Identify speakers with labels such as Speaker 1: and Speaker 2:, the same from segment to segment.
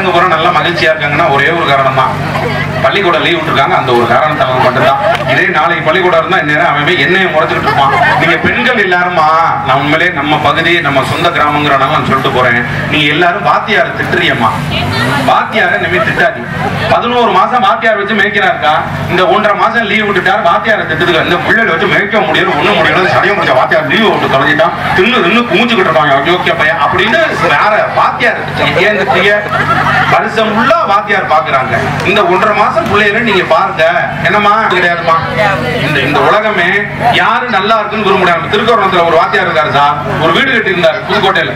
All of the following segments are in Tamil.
Speaker 1: பசங்க பூரா நல்லா மகிழ்ச்சியா இருக்காங்கன்னா ஒரே ஒரு காரணம் தான், பள்ளிக்கூடம் லீவ் விட்டுருக்காங்க. அந்த ஒரு காரணத்தால மட்டும்தான். இதே நாளைக்கு பள்ளிக்கூடம் இருந்தா இந்நேரம் அவன் என்னைய முறைச்சுக்கிட்டு இருப்பான். நீங்க பெண்கள் எல்லாருமா, நான் உண்மையிலே நம்ம பகுதி நம்ம சொந்த கிராமங்கிறனால நான் சொல்லிட்டு போறேன், நீங்க எல்லாரும் வாத்தியார திட்டுறியம்மா. வாத்தியார இனிமே திட்டாதி. 11 மாசம் வாத்தியார் வச்சு மேய்க்கிறாருக்கா, இந்த 1.5 மாசம் லீவ் விட்டுட்டாரு, வாத்தியார திட்டுதுங்க. இந்த பிள்ளைகளை வச்சு மேய்க்க முடியாது, ஒண்ணு முடியாது, சடைய முடிச்ச வாத்தியார் லீவ் விட்டு தொலைஞ்சிட்டான், தின்னு குமிச்சுக்கிட்டு இருக்காங்க ஓகே பையன் அப்படின்னு வேற வாத்தியார் ஏன் வருஷம் ஃபுல்லா வாத்தியார் பாக்குறாங்க. இந்த 1.5 மாசம் பிள்ளைகளை நீங்க பாருங்க, என்னமா கிடையாதுமா. இந்த உலகமே யாரு நல்லா இருக்குன்னு விரும்ப. திருக்கோணத்துல ஒரு வாத்தியார் இருக்காரு சார், ஒரு வீடு கட்டி இருந்தாரு புதுக்கோட்டையில.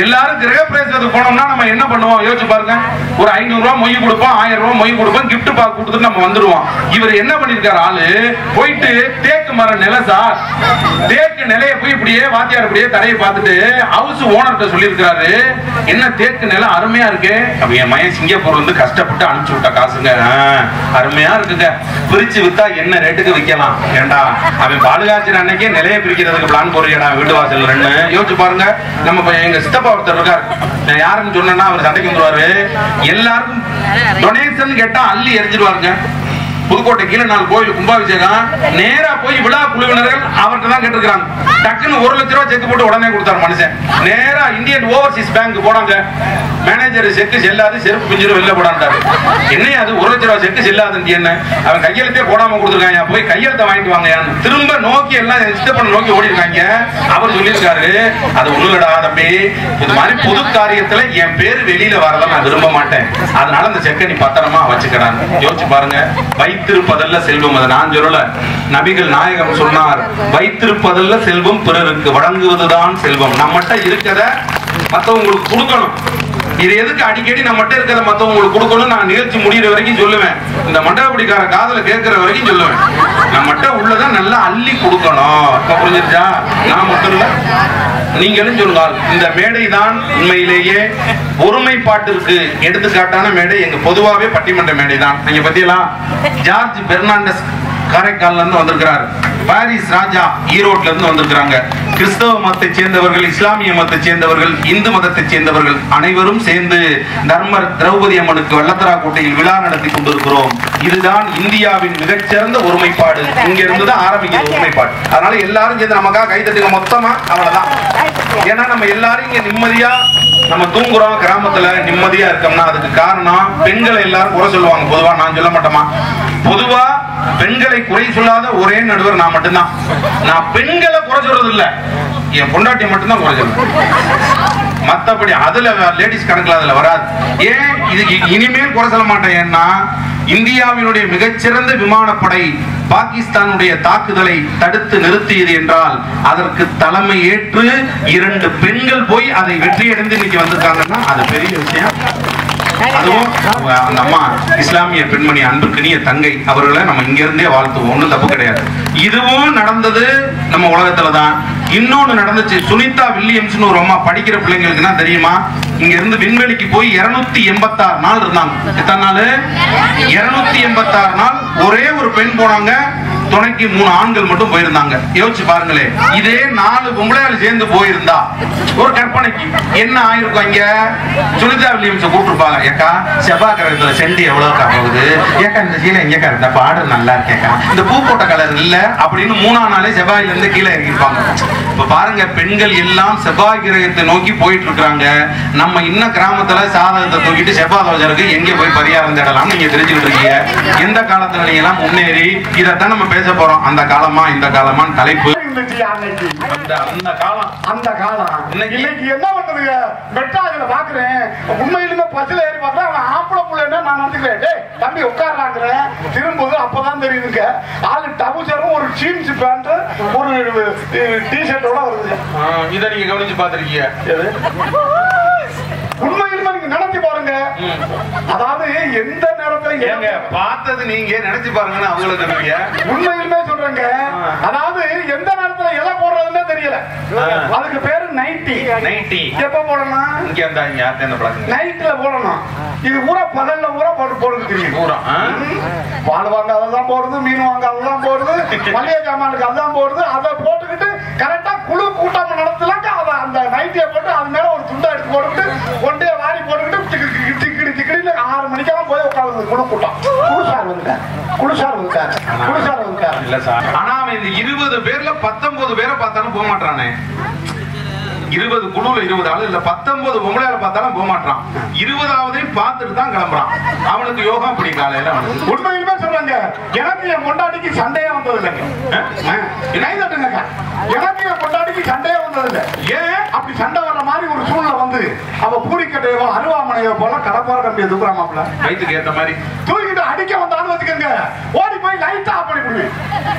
Speaker 1: எல்லாரும் கிரக பிரவேசத்துக்கு போனோம்னா நம்ம என்ன பண்ணுவோம் யோசிச்சு பாருங்க. ஒரு 500 ரூபாய் மொய் கொடுப்போம், 1000 ரூபாய் மொய் கொடுப்போம், கிஃப்ட் பாக் கொடுத்துட்டு நம்ம வந்துருவோம். இவர் என்ன பண்ணிருக்காரு ஆளு, போயிட்டு தேக்கு மரம் நில சார், தேக்கு நிலைய போய் இப்படியே வாத்தியார் இப்படியே தரையை பார்த்துட்டு ஹவுஸ் ஓனர்கிட்ட சொல்லியிருக்காரு, என்ன தேக்கு நிலம் அருமையா இருக்கு. அப்ப என் மயன் சிங்கப்பூர் வந்து கஷ்டப்பட்டு அனுப்பிச்சு விட்ட காசுங்க, அருமையா இருக்குங்க, பிரிச்சு வித்தா என்ன ரேட்டுக்கு விற்கலாம். ஏண்டா அவன் பாலுகாட்சி அன்னைக்கே நிலைய பிரிக்கிறதுக்கு பிளான் போறியடா வீட்டு வாசல் ரெண்டு. யோசிச்சு பாருங்க. நம்ம எங்க சித்தப்பா ஒருத்தர் இருக்காரு, நான் யாருன்னு சொன்னா அவர் சண்டைக்கு வந்துருவாரு. எல்லாருக்கும் டொனேஷன் கேட்டா அள்ளி எரிஞ்சிருவாருங்க. புதுக்கோட்டை கீழே 4 கோயில் கும்பாபிஷேகம், நேரா போய் விழா குழுவினர்கள் அவர்கிட்ட தான் கேட்டிருக்காங்க. டக்குன்னு 1 லட்சம் ரூபாய் செக் போட்டு உடனே கொடுத்தாரு மனுஷன். நேரா இந்தியன் ஓவர்சீஸ் பேங்க் போனாங்க, மேனேஜர் செக்கு செல்லாது, செருப்பு பிஞ்சிரும் வெளில போடாண்டாரு. என்னையா அது 1 லட்சம் ரூபாய் செக்கு செல்லாது என்ன, அவன் கையெழுத்தே போடாம கொடுத்துருக்காங்க, போய் கையெழுத்த வாங்கிட்டு வாங்க. திரும்ப நோக்கி எல்லாம் இஷ்டப்பட நோக்கி ஓடி இருக்காங்க. அவர் சொல்லியிருக்காரு, அது ஒண்ணுலடா தம்பி, இது மாதிரி பொது காரியத்துல என் பேரு வெளியில வரதான் நான் விரும்ப மாட்டேன், அதனால அந்த செக்கை நீ பத்திரமா வச்சுக்கிறாங்க. யோசிச்சு பாருங்க. வைத்திருப்பதல்ல செல்வம், அதை நான் சொல்லல, நபிகள் நாயகம் சொன்னார், வைத்திருப்பதல்ல செல்வம் பிறருக்கு வழங்குவதுதான் செல்வம். நம்மகிட்ட இருக்கிறத மற்றவங்களுக்கு கொடுக்கணும். இது எதுக்கு அடிக்கடி நம்மகிட்ட இருக்கிறத மற்றவங்களுக்கு கொடுக்கணும். நான் நிகழ்ச்சி முடிகிற வரைக்கும் சொல்லுவேன், இந்த மண்டபடிக்கார காதல கேட்கிற வரைக்கும் சொல்லுவேன், நம்மகிட்ட உள்ளதை நல்லா அள்ளி கொடுக்கணும். இப்ப புரிஞ்சிருச்சா? நான் மட்டும் இல்ல, நீங்களும் சொல்லுங்க. இந்த மேடை தான் உண்மையிலேயே ஒருமைப்பாட்டிற்கு எடுத்துக்காட்டான மேடை. எங்க பொதுவாகவே பட்டிமன்ற மேடை தான். நீங்க பத்தியெல்லாம் ஜார்ஜ் பெர்னாண்டஸ் காரைக்கால்ல இருந்து வந்திருக்கிறார், பாரிஸ் ராஜா ஈரோட்ல இருந்து வந்திருக்கிறாங்க. கிறிஸ்தவ மதத்தை சேர்ந்தவர்கள், இஸ்லாமிய மதத்தை சேர்ந்தவர்கள், இந்து மதத்தை சேர்ந்தவர்கள் அனைவரும் சேர்ந்து தர்மர் திரௌபதி அம்மனுக்கு வல்லத்தரா கோட்டையில் விழா நடத்தி கொண்டிருக்கிறோம். இதுதான் இந்தியாவின் மிகச்சிறந்த ஒருமைப்பாடு. இங்க இருந்து தான் ஆரம்பிக்கிறது ஒருமைப்பாடு. அதனால எல்லாரும் சேர்ந்து நமக்காக கைத்தட்டுங்க மொத்தமா, அவ்வளவுதான். ஏன்னா நம்ம எல்லாரும் இங்க நிம்மதியா நம்ம தூங்குறோம், கிராமத்துல நிம்மதியா இருக்கோம்னா அதுக்கு காரணம் பெண்களை எல்லாரும் குறை சொல்லுவாங்க. பொதுவா நான் சொல்ல மாட்டோமா, பொதுவா பெண்களை குறை சொல்லாத ஒரே நடுவர் நான் மட்டும்தான். நான் பெண்களை குறை சொல்றது இல்ல, என் பொண்டாட்டி மட்டும்தான் குறை சொல்றேன். மத்தபடி அதுல லேடிஸ் கணக்குல அதுல வராது. ஏன் இதுக்கு இனிமேல் குறை சொல்ல மாட்டேன். ஏன்னா இந்தியாவினுடைய மிகச்சிறந்த விமானப்படை பாகிஸ்தானுடைய தாக்குதலை தடுத்து நிறுத்தியது என்றால் அதற்கு தலைமை ஏற்று 2 பெண்கள் போய் அதை வெற்றியடைந்து இன்னைக்கு வந்திருக்காங்கன்னா அது பெரிய விஷயம். அதுவும் அந்த அம்மா இஸ்லாமிய பெண்மணி அன்புக்கினிய தங்கை அவர்களை நம்ம இங்க இருந்தே வாழ்த்துவோம், ஒன்றும் தப்பு கிடையாது. இதுவும் நடந்தது நம்ம உலகத்துல தான். இன்னொன்னு நடந்துச்சு, சுனிதா வில்லியம்ஸ் ஒரு அம்மா, படிக்கிற பிள்ளைங்களுக்கு தான் தெரியுமா, இங்க இருந்து விண்வெளிக்கு போய் 286 நாள் இருந்தாங்க. எத்தனை நாள்? 286 நாள். ஒரே ஒரு பெண் போனாங்க, துணைக்கு 3 ஆண்கள் மட்டும் போயிருந்தாங்க. யோசிச்சு பாருங்களேன், இதே 4 பொம்பளையாள் சேர்ந்து போயிருந்தா ஒரு கற்பனைக்கு என்ன ஆயிருக்கும்? இங்க சுனிதா வில்லியம்ஸ் கூப்பிட்டுருப்பாங்க, ஏக்கா செவ்வாய் கிரகத்துல செண்டி எவ்வளவுக்கா போகுது, ஏக்கா இந்த கீழே எங்கக்கா இருந்தா பாடு நல்லா இருக்கேக்கா, இந்த பூ போட்ட கலர் இல்ல அப்படின்னு 3ஆம் நாளே செவ்வாயில இருந்து கீழே இறங்கிருப்பாங்க. இப்ப பாருங்க, பெண்கள் எல்லாம் செவ்வாய் கிரகத்தை நோக்கி போயிட்டு இருக்காங்க. நம்ம இன்னும் கிராமத்துல சாதகத்தை தூக்கிட்டு செவ்வாய் தோஜருக்கு எங்க போய் பரிகாரம் தேடலாம் நீங்க தெரிஞ்சுக்கிட்டு இருக்கீங்க. எந்த காலத்துல நீங்க எல்லாம் முன்னேறி இதைத்தான் நம்ம பேச போறோம். அந்த காலமா இந்த காலமான்னு தலைப்பு.
Speaker 2: அந்த காலம் இன்னைக்கு என்ன பண்றதுங்க? மெட்ராஸ்ல பாக்குறேன், உண்மையிலுமே பஸ்ல ஏறி பாக்குறேன், அவன் ஆம்பளை புள்ளன்னு நான் நினைச்சுக்கிறேன். டேய் தம்பி உட்கார்றாங்கிறேன், திரும்புது அப்பதான் தெரியுதுங்க, ஆளு டவுசரும் ஒரு ஜீன்ஸ் பேண்ட் ஒரு டிஷர்ட்டோட வருது.
Speaker 1: இதை நீங்க கவனிச்சு பாத்திருக்கீங்க?
Speaker 2: உண்மையிலுமே நீங்க நினைச்சு பாருங்க. அதாவது எந்த நேரத்துல
Speaker 1: பார்த்தது நீங்க நினைச்சு பாருங்கன்னு அவங்களுக்கு
Speaker 2: உண்மையிலுமே சொல்றேங்க. அதாவது எந்த நேரத்துல எலை போடுறதுன்னே தெரியல. அதுக்கு பேரு நைட்டி. நைட்டி எப்ப போடணும்? நைட்ல போடணும். இது ஊரா பகல்ல ஊரா போடுறது தெரியும். பால் வாங்க அதெல்லாம் போடுது, மீன் வாங்க அதெல்லாம் போடுது, மளிகை ஜாமானுக்கு அதான் போடுது. அதை போட்டுக்கிட்டு கரெக்டா குழு கூட்டம் நடத்தலாம். அந்த நைட்டியை போட்டு அது மேல ஒரு துண்டா எடுத்து போட்டுக்கிட்டு கொண்டே வாரி போட்டுக்கிட்டு டிக்கெட்ல 6 மணிக்கெல்லாம் போய் உட்கார்ந்து கூட கூட்டம். குழுசார் வந்துட்டார்.
Speaker 1: இல்ல சார், ஆனா அவன் இந்த 20 பேர்ல 19 பேரை பார்த்தாலும் போக மாட்டானே. 20 குழுல 20 ஆளு இல்ல 19 பொம்பளையால பார்த்தாலும் போக மாட்டான். 20ஆவதையும் பார்த்துட்டு தான் கிளம்புறான். அவனுக்கு யோகா அப்படி காலையில அவனுக்கு
Speaker 2: உண்மையுமே சொல்றாங்க. எனக்கு என் பொண்டாட்டிக்கு சண்டையே வந்தது இல்லைங்க. எனக்கு என் பொண்டாட்டிக்கு சண்டையே வந்தது இல்லை. ஏன் அப்படி சண்டை வர்ற மாதிரி ஒரு சூழ்நிலை வந்து அவ பூரிக்கட்டையோ அருவாமனையோ போல கடப்பார கம்பியை தூக்குறாமாப்ல.
Speaker 1: வயிற்றுக்கு ஏத்த மாதிரி
Speaker 2: தூக்கிட்டு அடிக்க வந்தாலும் வச்சுக்கோங்க, ஓடி போய் லைட்டா ஆஃப் பண்ணி விடுவேன்.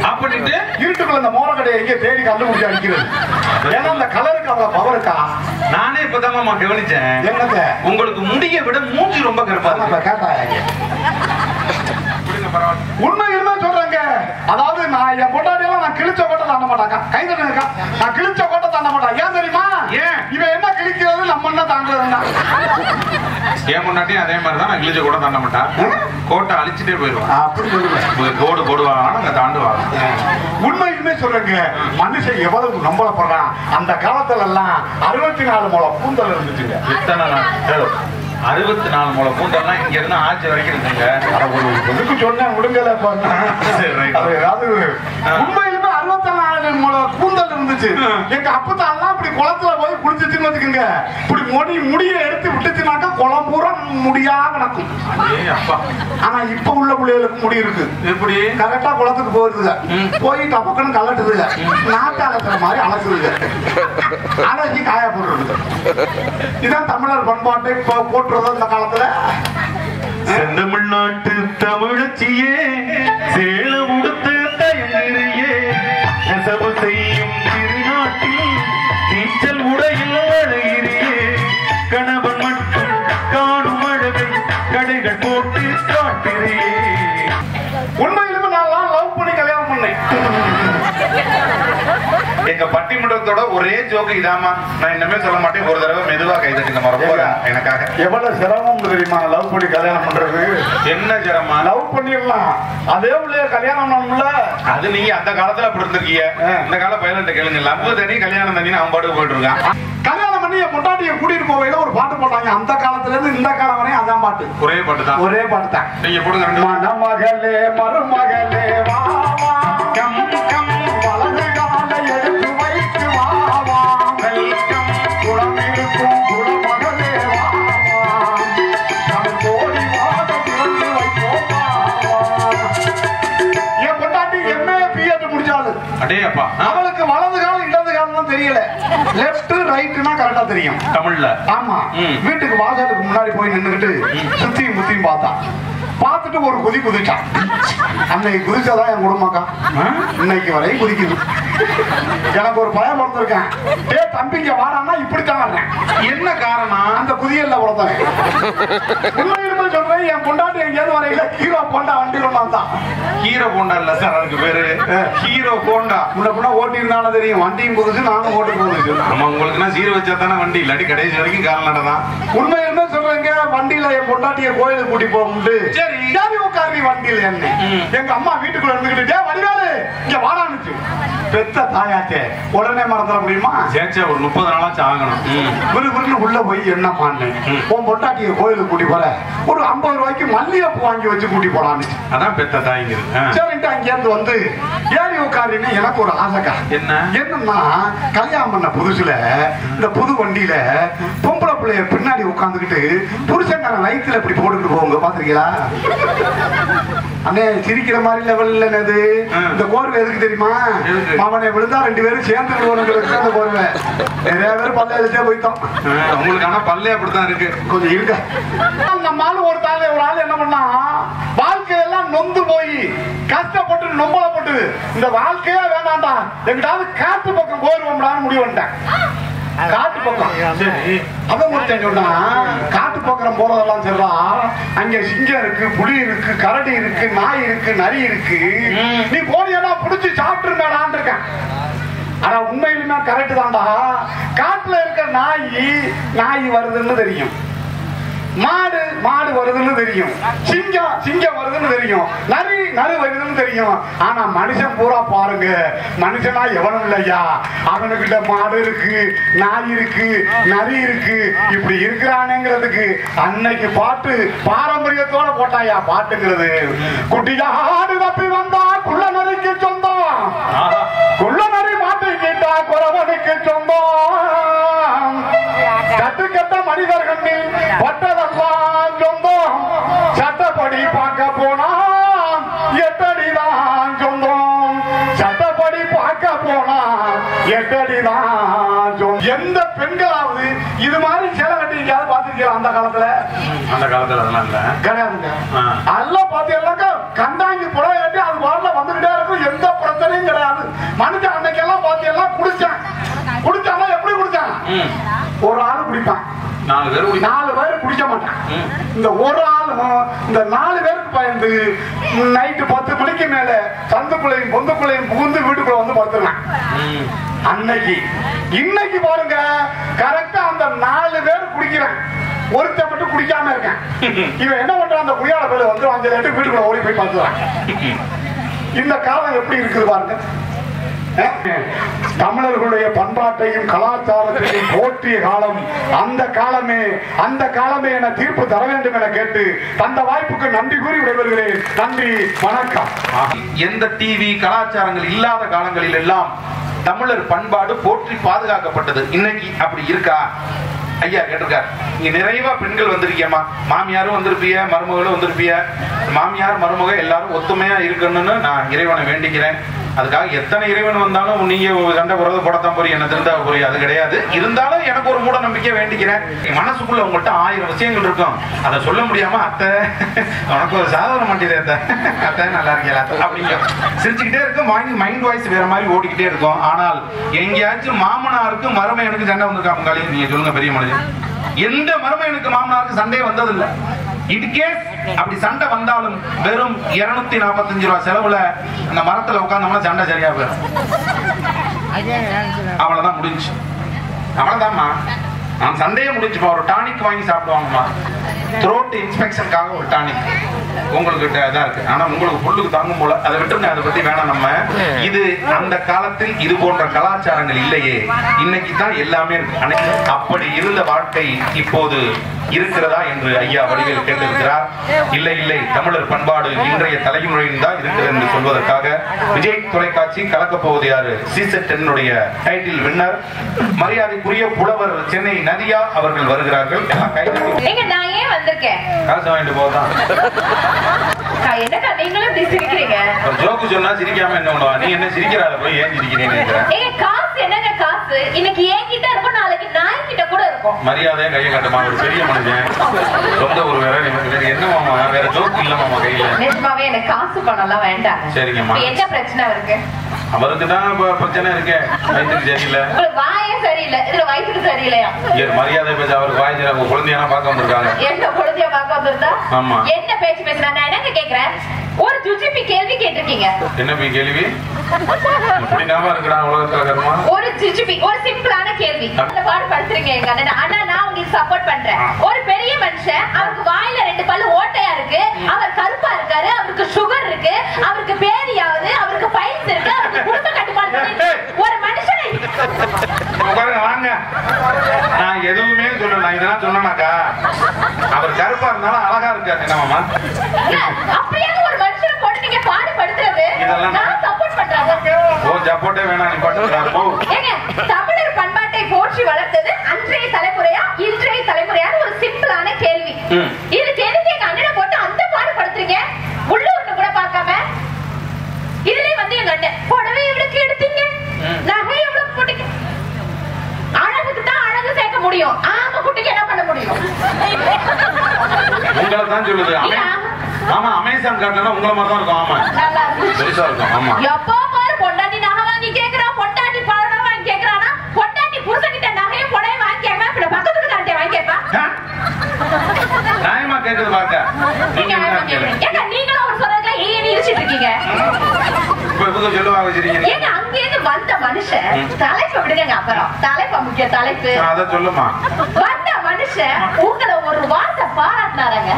Speaker 2: ஆஃப் பண்ணிட்டு இருட்டுக்குள்ள இந்த மோர கடையை எங்கே தேடி கண்டுபிடிச்சு அடிக்கிறது. ஏன்னா அந்த கலருக்கு அவ்வளவு பவர் இருக்கா.
Speaker 1: நானே இப்பதாமா கவனிச்சேன். என்னங்க உங்களுக்கு முடிய விட மூஞ்சி ரொம்ப கருப்பா
Speaker 2: கேட்டாங்க. உண்மையுமே சொல்றேங்க. அதாவது நான் என் பொண்டாட்டியெல்லாம் நான் கிழிச்ச கோட்டை தாண்ட மாட்டாங்க. கைதட்டா நான் கிழிச்ச கோட்டை தாண்ட மாட்டான். ஏன் தெரியுமா? ஏன் இவன் என்ன கிழிக்கிறது நம்ம என்ன தாண்டதுன்னா.
Speaker 1: என் முன்னாடியும் அதே மாதிரிதான் நான் கிழிச்ச கூட தாண்ட மாட்டான். கோட்டை அழிச்சுட்டே போயிடுவான். அப்படி சொல்லுவேன். கோடு போடுவாங்க அங்க தாண்டுவாங்க.
Speaker 2: உண்மையுமே சொல்றேங்க. மனுஷன் எவ்வளவு நம்பலப்படுறான். அந்த காலத்துல எல்லாம் 64 முழம் கூந்தல் இருந்துச்சுங்க.
Speaker 1: எத்தனை நாள்? 64 முழம் கூந்தல்லாம் இங்க இருந்து ஆட்சி வரைக்கும் இருக்குங்க.
Speaker 2: சொன்ன முடிஞ்சல. உண்மையிலுமே 64 முழம் கூந்தல் இருந்துச்சு. எங்க அப்பத்தாலாம் இப்படி குளத்துல போய் குளிச்சுன்னு வச்சுக்கோங்க. இப்படி முடிய எடுத்து விட்டுச்சுனாக்கா குளம் பூரா முடியா கிடக்கும். ஆனா இப்ப உள்ள பிள்ளைகளுக்கு முடி இருக்கு. எப்படி கரெக்டா குளத்துக்கு போயிருதுங்க. போய் டப்பக்கன்னு கலட்டுதுங்க. நாட்டு அலசுற மாதிரி அலசுதுங்க. அலசி காய போடுறது. இதான் தமிழர் பண்பாட்டை போட்டுறது அந்த காலத்துல.
Speaker 1: செந்தமிழ்நாட்டு தமிழச்சியே சேலம் உடுத்து தயங்கிறியே நெசவு செய்யும் திருநாட்டில் நீச்சல் உடையில் அழகிறியே கணவன் மட்டும் காணும் அழகை கடைகள் போட்டு காட்டுறியே.
Speaker 2: உண்மையிலுமே நான் லவ் பண்ணி கல்யாணம் பண்ணேன்.
Speaker 1: எங்க பட்டிமன்றத்தோட ஒரே ஜோக்கு இதாமா. நான் இன்னமே சொல்ல மாட்டேன். ஒரு தடவை மெதுவா கைதட்டி மறப்போம். எனக்காக
Speaker 2: எவ்வளவு சிரமம் தெரியுமா லவ் பண்ணி கல்யாணம் பண்றது.
Speaker 1: என்ன சிரமம்?
Speaker 2: லவ் பண்ணிடலாம், அதே உள்ளே கல்யாணம் பண்ணணும்ல.
Speaker 1: அது நீங்க அந்த காலத்துல அப்படி இருந்திருக்கீங்க. இந்த கால பையன்ட்ட கேளுங்க. லவ் தனி கல்யாணம் தனி அவன் பாட்டுக்கு போயிட்டு இருக்கான்.
Speaker 2: கல்யாணம் பண்ணி என் பொண்டாட்டியை கூட்டிட்டு போவையில ஒரு பாட்டு போட்டாங்க. அந்த காலத்துல இருந்து இந்த காலம் வரையும் அதான் பாட்டு.
Speaker 1: ஒரே பாட்டு தான்.
Speaker 2: ஒரே பாட்டு தான்.
Speaker 1: நீங்க போடுங்க.
Speaker 2: மணமகளே மருமகளே வா வா கம் கம் வலது காலை எடுத்து வைத்து வா வா வெல்கம் குளமிருக்கும் குளமகளே வா வா நம் கோடி வாத திறந்து வைப்போம் வா வா. என் பொண்டாட்டி MA BEd முடிச்சாலு.
Speaker 1: அடே அப்பா.
Speaker 2: அவளுக்கு வலது காலம் இடது காலம் தெரியல. லெப்ட் ரைட்னா கரெக்டா தெரியும்
Speaker 1: தமிழ்ல.
Speaker 2: ஆமா. வீட்டுக்கு வாசலுக்கு முன்னாடி போய் நின்னுகிட்டு சுத்தியும் முத்தியும் பார்த்தா. பார்த்துட்டு ஒரு குதி குதிச்சான். அன்னைக்கு குதிச்சாதான் என் குடும்பக்கா இன்னைக்கு வரையும் குதிக்குது. எனக்கு ஒரு பயம் பிறந்திருக்கேன். டே தம்பிங்க வாடான்னா இப்படித்தான் வர்றேன். என்ன காரணம்? அந்த குதியல்ல உழந்தேன். உண்மையுமே சொல்றேன். என் பொண்டாட்டி எங்கேயாவது வரையில ஹீரோ போண்டா வண்டி கொண்டு வந்தான்.
Speaker 1: ஹீரோ போண்டா இல்ல சார், அதுக்கு பேரு ஹீரோ போண்டா.
Speaker 2: முன்ன ஓட்டி இருந்தாலும் தெரியும். வண்டியும் புதுசு, நானும் ஓட்டு போகுது.
Speaker 1: ஆமா, உங்களுக்கு சீர வச்சா தானே வண்டி, இல்லாட்டி கடைசி வரைக்கும் கால்நடை தான்.
Speaker 2: உண்மையுமே சொல்றேங்க. வண்டியில என் பொண்டாட்டிய கோயிலுக்கு கூட்டி போகும்போது சரி உட்காரி வண்டியில என்ன எங்க அம்மா வீட்டுக்குள்ள இருந்துகிட்டு வடிவாளு இங்க வாடானுச்சு. பெத்த தாயாச்சே உடனே மறந்துட முடியுமா?
Speaker 1: சேச்சே ஒரு 30 நாளாச்சும் ஆகணும்.
Speaker 2: விறுவிறுன்னு உள்ள போய் என்ன பண்ணு உன் பொண்டாட்டிய கோயிலுக்கு கூட்டி போற ஒரு 50 ரூபாய்க்கு மல்லிகைப்பூ வாங்கி வச்சு கூட்டி போடான்னு.
Speaker 1: அதான் பெத்த தாய்ங்கிறது.
Speaker 2: சரின்ட்டு அங்கேருந்து வந்து ஏறி உட்காருன்னு எனக்கு ஒரு ஆசைக்கா. என்னன்னா கல்யாணம் பண்ண புதுசுல இந்த புது வண்டியில பொம்பளை பிள்ளைய பின்னாடி உட்காந்துக்கிட்டு புருஷங்கார லைட்ல இப்படி போட்டுட்டு போங்க பாத்திருக்கீங்களா? அண்ணே சிரிக்கிற மாதிரி லெவல் இல்லது. இந்த கோர்வை எதுக்கு தெரியுமா? அவனை விழுந்தா 2 பேரும் சேர்ந்து விழுவனுங்களுக்கு அந்த கோர்வை. நிறைய பேர் பல்ல எழுத்தே போயிட்டோம்.
Speaker 1: உங்களுக்கு ஆனா பல்லே அப்படித்தான் இருக்கு.
Speaker 2: கொஞ்சம் இருக்க. நம்ம ஆளு ஒரு ஆள் என்ன பண்ணா வாழ்க்கையெல்லாம் நொந்து போய் கஷ்டப்பட்டு நொம்பலப்பட்டு இந்த வாழ்க்கையே வேண்டாம்டா எங்கிட்டாவது காட்டு பக்கம் போயிருவோம்டான்னு முடிவு பண்ணிட்டேன். காட்டு பக்கம் அவன் ஒருத்தன் சொன்னா காட்டு பக்கம் போறதெல்லாம் சரிடா, அங்க சிங்கம் இருக்கு, புலி இருக்கு, கரடி இருக்கு, நாய் இருக்கு, நரி இருக்கு, நீ போனியா புடிச்சு சாப்பிட்டுருந்தாடான் இருக்கேன். ஆனா உண்மையிலுமே கரெக்ட் தான்டா. காட்டுல இருக்க நாய் வருதுன்னு தெரியும். மாடு மாடு வருதுன்னு தெரியும், சிங்கம் சிங்கம் வருதுன்னு தெரியும், நரி நரி வருதுன்னு தெரியும். ஆனா மனுஷன் பூரா பாருங்க, மனுஷனா எவனும் இல்லையா, அவனுக்கிட்ட மாடு இருக்கு, நாய் இருக்கு, நரி இருக்கு, இப்படி இருக்கிறானுங்கிறதுக்கு அன்னைக்கு பாட்டு பாரம்பரியத்தோட போட்டாயா பாட்டுங்கிறது. குட்டியாடு தப்பி வந்தா குள்ள நரிக்கு சொந்தம், குள்ள நரி மாட்டை கேட்டா குறவனுக்கு சொந்தம், கட்டுக்கட்ட மனிதர்களில் பட்டதெல்லாம் சொந்தம், சட்டப்படி பார்க்க போனா எட்டடிதான் சொந்தம், சட்டப்படி பார்க்க போனா எட்டடிதான் சொந்தம். எந்த பெண்களாவது இது மாதிரி சேலை கட்டிக்காவது பாத்துருக்கீங்க அந்த காலத்துல?
Speaker 1: அந்த காலத்துல அதெல்லாம் இல்ல,
Speaker 2: கிடையாதுங்க. அதெல்லாம் பாத்தீங்கன்னாக்கா கண்டாங்கி புடவை கட்டி அது வாழ வந்துகிட்டே இருக்கும், எந்த பிரச்சனையும் கிடையாது. மனுஷன் அன்னைக்கெல்லாம் பாத்தீங்கன்னா குடிச்சான், குடிச்சானா எப்படி குடிச்சான்? ஒரு ஆளு குடிப்பான், 4 பேர் குடிக்க மாட்டான். இந்த ஒரு ஆளும் இந்த 4 பேருக்கு பயந்து நைட்டு 10 மணிக்கு மேல சந்துக்குள்ளையும் பொந்துக்குள்ளையும் புகுந்து வீட்டுக்குள்ள வந்து படுத்துறான் அன்னைக்கு. இன்னைக்கு பாருங்க, கரெக்டா அந்த 4 பேர் குடிக்கிறான், ஒருத்த மட்டும் குடிக்காம இருக்கான். இவன் என்ன பண்றான், அந்த குடியால பேர் வந்து 5 லிட்டர் வீட்டுக்குள்ள ஓடி போய் பார்த்துறான். இந்த காலம் எப்படி இருக்குது பாருங்க. தமிழர்களுடைய பண்பாட்டையும் கலாச்சாரத்தையும் போற்றிய காலம் அந்த காலமே, அந்த காலமே என தீர்ப்பு தர வேண்டும் என கேட்டு அந்த வாய்ப்புக்கு நன்றி கூறி விடைபெறுகிறேன். நன்றி, வணக்கம்.
Speaker 1: எந்த டிவி கலாச்சாரங்கள் இல்லாத காலங்களில் எல்லாம் தமிழர் பண்பாடு போற்றி பாதுகாக்கப்பட்டது. இன்னைக்கு அப்படி இருக்கா? ஐயா கேட்டிருக்கார், இங்க நிறைவா பெண்கள் வந்திருக்கியம்மா, மாமியாரும் வந்திருப்பிய, மருமகளும் வந்திருப்பிய. மாமியார் மருமக எல்லாரும் ஒத்துமையா இருக்கணும்னு நான் இறைவனை வேண்டிக்கிறேன். அதுக்காக எத்தனை இறைவன் வந்தாலும் நீங்க சண்டை போறது போடத்தான் போறீங்க, என்ன திருந்தா போறீங்க, அது கிடையாது. இருந்தாலும் எனக்கு ஒரு மூட நம்பிக்கை வேண்டிக்கிறேன். மனசுக்குள்ள உங்கள்கிட்ட 1000 விஷயங்கள் இருக்கும், அதை சொல்ல முடியாம அத்தை உனக்கு ஒரு சாதனை மாட்டேது, அத்தை நல்லா இருக்கீங்களா அப்படிங்க சிரிச்சுக்கிட்டே இருக்கும். மைண்ட் வாய்ஸ் வேற மாதிரி ஓடிக்கிட்டே இருக்கும். ஆனால் எங்கேயாச்சும் மாமனாருக்கு மருமையனுக்கு சண்டை வந்திருக்காங்க, நீங்க சொல்லுங்க பெரிய மனுஷன். எந்த மருமையனுக்கு மாமனாருக்கு சண்டை வந்ததில்லை. இன்கேஸ் அப்படி சண்டை வந்தாலும் வெறும் 245 ரூபாய் செலவுல அந்த மரத்துல உட்கார்ந்தோம்னா சண்டை சரியா போயிடும். அவ்வளவுதான் முடிஞ்சு, அவ்வளவுதான்மா. நான் சண்டையே முடிஞ்சுப்பா. ஒரு டானிக் வாங்கி சாப்பிடுவாங்கம்மா, த்ரோட் இன்ஸ்பெக்ஷனுக்காக ஒரு டானிக் உங்களுக்கு இதான் இருக்கு. ஆனா உங்களுக்கு புல்லுக்கு தாங்கும் போல, அதை விட்டுருங்க, அதை பத்தி வேணாம். நம்ம இது அந்த காலத்தில் இது போன்ற கலாச்சாரங்கள் இல்லையே, இன்னைக்கு தான் எல்லாமே இருக்கு. அப்படி இருந்த வாழ்க்கை இப்போது இருக்கிறதா என்று ஐயா வடிவேல் கேட்டிருக்கிறார். இல்லை இல்லை, தமிழர் பண்பாடு இன்றைய தலைமுறையில் தான் இருக்கிறது என்று சொல்வதற்காக விஜய் தொலைக்காட்சி கலக்கப் போவது யாரு சீசன் 10 டைட்டில் வின்னர் மரியாதைக்குரிய புலவர் சென்னை நதியா அவர்கள் வருகிறார்கள்.
Speaker 3: நான் ஏன் வந்திருக்கேன்?
Speaker 1: காசு வாங்கிட்டு போதான்.
Speaker 3: என்னக்கா நீங்களும் இப்படி சிரிக்கிறீங்க?
Speaker 1: ஜோக்கு சொன்னா சிரிக்காம என்ன பண்ணுவா? நீ என்ன சிரிக்கிறாத போய் ஏன் சிரிக்கிறீங்க?
Speaker 3: காசு என்னங்க காசு? இன்னைக்கு என்கிட்ட இருக்கும், நாளைக்கு நாய் கிட்ட கூட இருக்கும்.
Speaker 1: மரியாதையா கையை கட்டுமா, ஒரு பெரிய மனுஷன், சொந்த ஒரு வேற என்ன மாமா, வேற ஜோக்கு இல்ல மாமா கையில.
Speaker 3: நிஜமாவே எனக்கு காசு பணம்லாம் வேண்டாம்.
Speaker 1: சரிங்கம்மா.
Speaker 3: என்ன பிரச்சனை இருக்கு?
Speaker 1: அவருக்கு தான் பிரச்சனை இருக்கு, வயிற்றுக்கு சரியில்லை.
Speaker 3: உங்களுக்கு வாயே சரியில்லை, இதுல வயிற்றுக்கு சரியில்லையா?
Speaker 1: மரியாதை பேச அவருக்கு வாய் சரி. அவங்க குழந்தையான பார்க்க வந்திருக்காங்க.
Speaker 3: என்ன குழந்தைய பார்க்க வந்திருந்தா?
Speaker 1: ஆமா.
Speaker 3: என்ன பேச்சு பேசுறா? நான் என்னங்க கேக்குறேன், ஒரு ஜுஜிபி கேள்வி கேட்டிருக்கீங்க.
Speaker 1: என்ன கேள்வி? இப்படி நாம இருக்கிறான் உலகத்துல கர்மா.
Speaker 3: ஒரு ஜுஜிபி, ஒரு சிம்பிளான கேள்வி. அந்த பாடு படுத்துறீங்க எங்க அண்ணன். ஆனா நான் உங்களுக்கு சப்போர்ட் பண்றேன். ஒரு பெரிய மனுஷன், அவருக்கு வாயில 2 பல்லு ஓட்டையா இருக்கு, அவர் கருப்பா இருக்காரு, அவருக்கு சுகர் இருக்கு, அவருக்கு பேதியாவது, அவருக்கு பைல்ஸ் இருக்கு, அவருக்கு குடும்ப கட்டுப்பாடு. ஒரு மனுஷனை
Speaker 1: வாங்க, நான் எதுவுமே சொல்லல. நான் இதெல்லாம் சொன்னாக்கா அவர் கருப்பா இருந்தாலும் அழகா இருக்காரு. என்னமாமா
Speaker 3: அப்படியே ஒரு மனுஷனை போட்டு நீங்க பாடுபடுத்துறது நான் சப்போர்ட் பண்றேன்.
Speaker 1: ஓ சப்போர்ட்டே வேணாம், நீ பாட்டுக்கிறார் போ.
Speaker 3: ஏங்க, தமிழர் பண்பாட்டை போற்றி வளர்த்தது அன்றைய தலைமுறையா இன்றைய தலைமுறையான ஒரு சிம்பிளான கேள்வி. இதுக்கு எதுக்கு எங்க அண்ணனை போட்டு அந்த பாடுபடுத்துறீங்க? உள்ளூர்னு கூட பார்க்காம இதுலயே வந்து எங்க அண்ணன் புடவை எவ்வளவுக்கு எடுத்தீங்க, நகை எவ்வளவு போட்டீங்க? அழகுக்கு தான் அழகு சேர்க்க முடியும், ஆமா குட்டிக்கு என்ன பண்ண முடியும்?
Speaker 1: உங்களை தான் சொல்லுது. ஆமா, அமேசான் காட்டுனா உங்களை மாதிரி தான் இருக்கும். ஆமா, பெருசா இருக்கும். ஆமா,
Speaker 3: எப்போ பாரு பொண்டாட்டி நகை வாங்கி கேக்குறா, பொண்டாட்டி பழம் வாங்கி கேக்குறானா, பொண்டாட்டி புருஷன்கிட்ட நகையும் புடவை வாங்கி கேட்பா, இப்ப பக்கத்துக்கு தாண்டே வாங்கி கேட்பா.
Speaker 1: நியாயமா கேக்குது பாக்க.
Speaker 3: ஏங்க நீங்களும் ஒரு சொல்றதுல ஏன் இழுச்சிட்டு இருக்கீங்க? ஏங்க அங்கேயிருந்து வந்த மனுஷன் தலைப்பை விடுங்க, அப்புறம் தலைப்பை முக்கிய தலைப்பு
Speaker 1: அதை சொல்லுமா.
Speaker 3: வந்த மனுஷன் மனுஷன் உங்களை ஒரு வார்த்தை பாராட்டினாரங்க.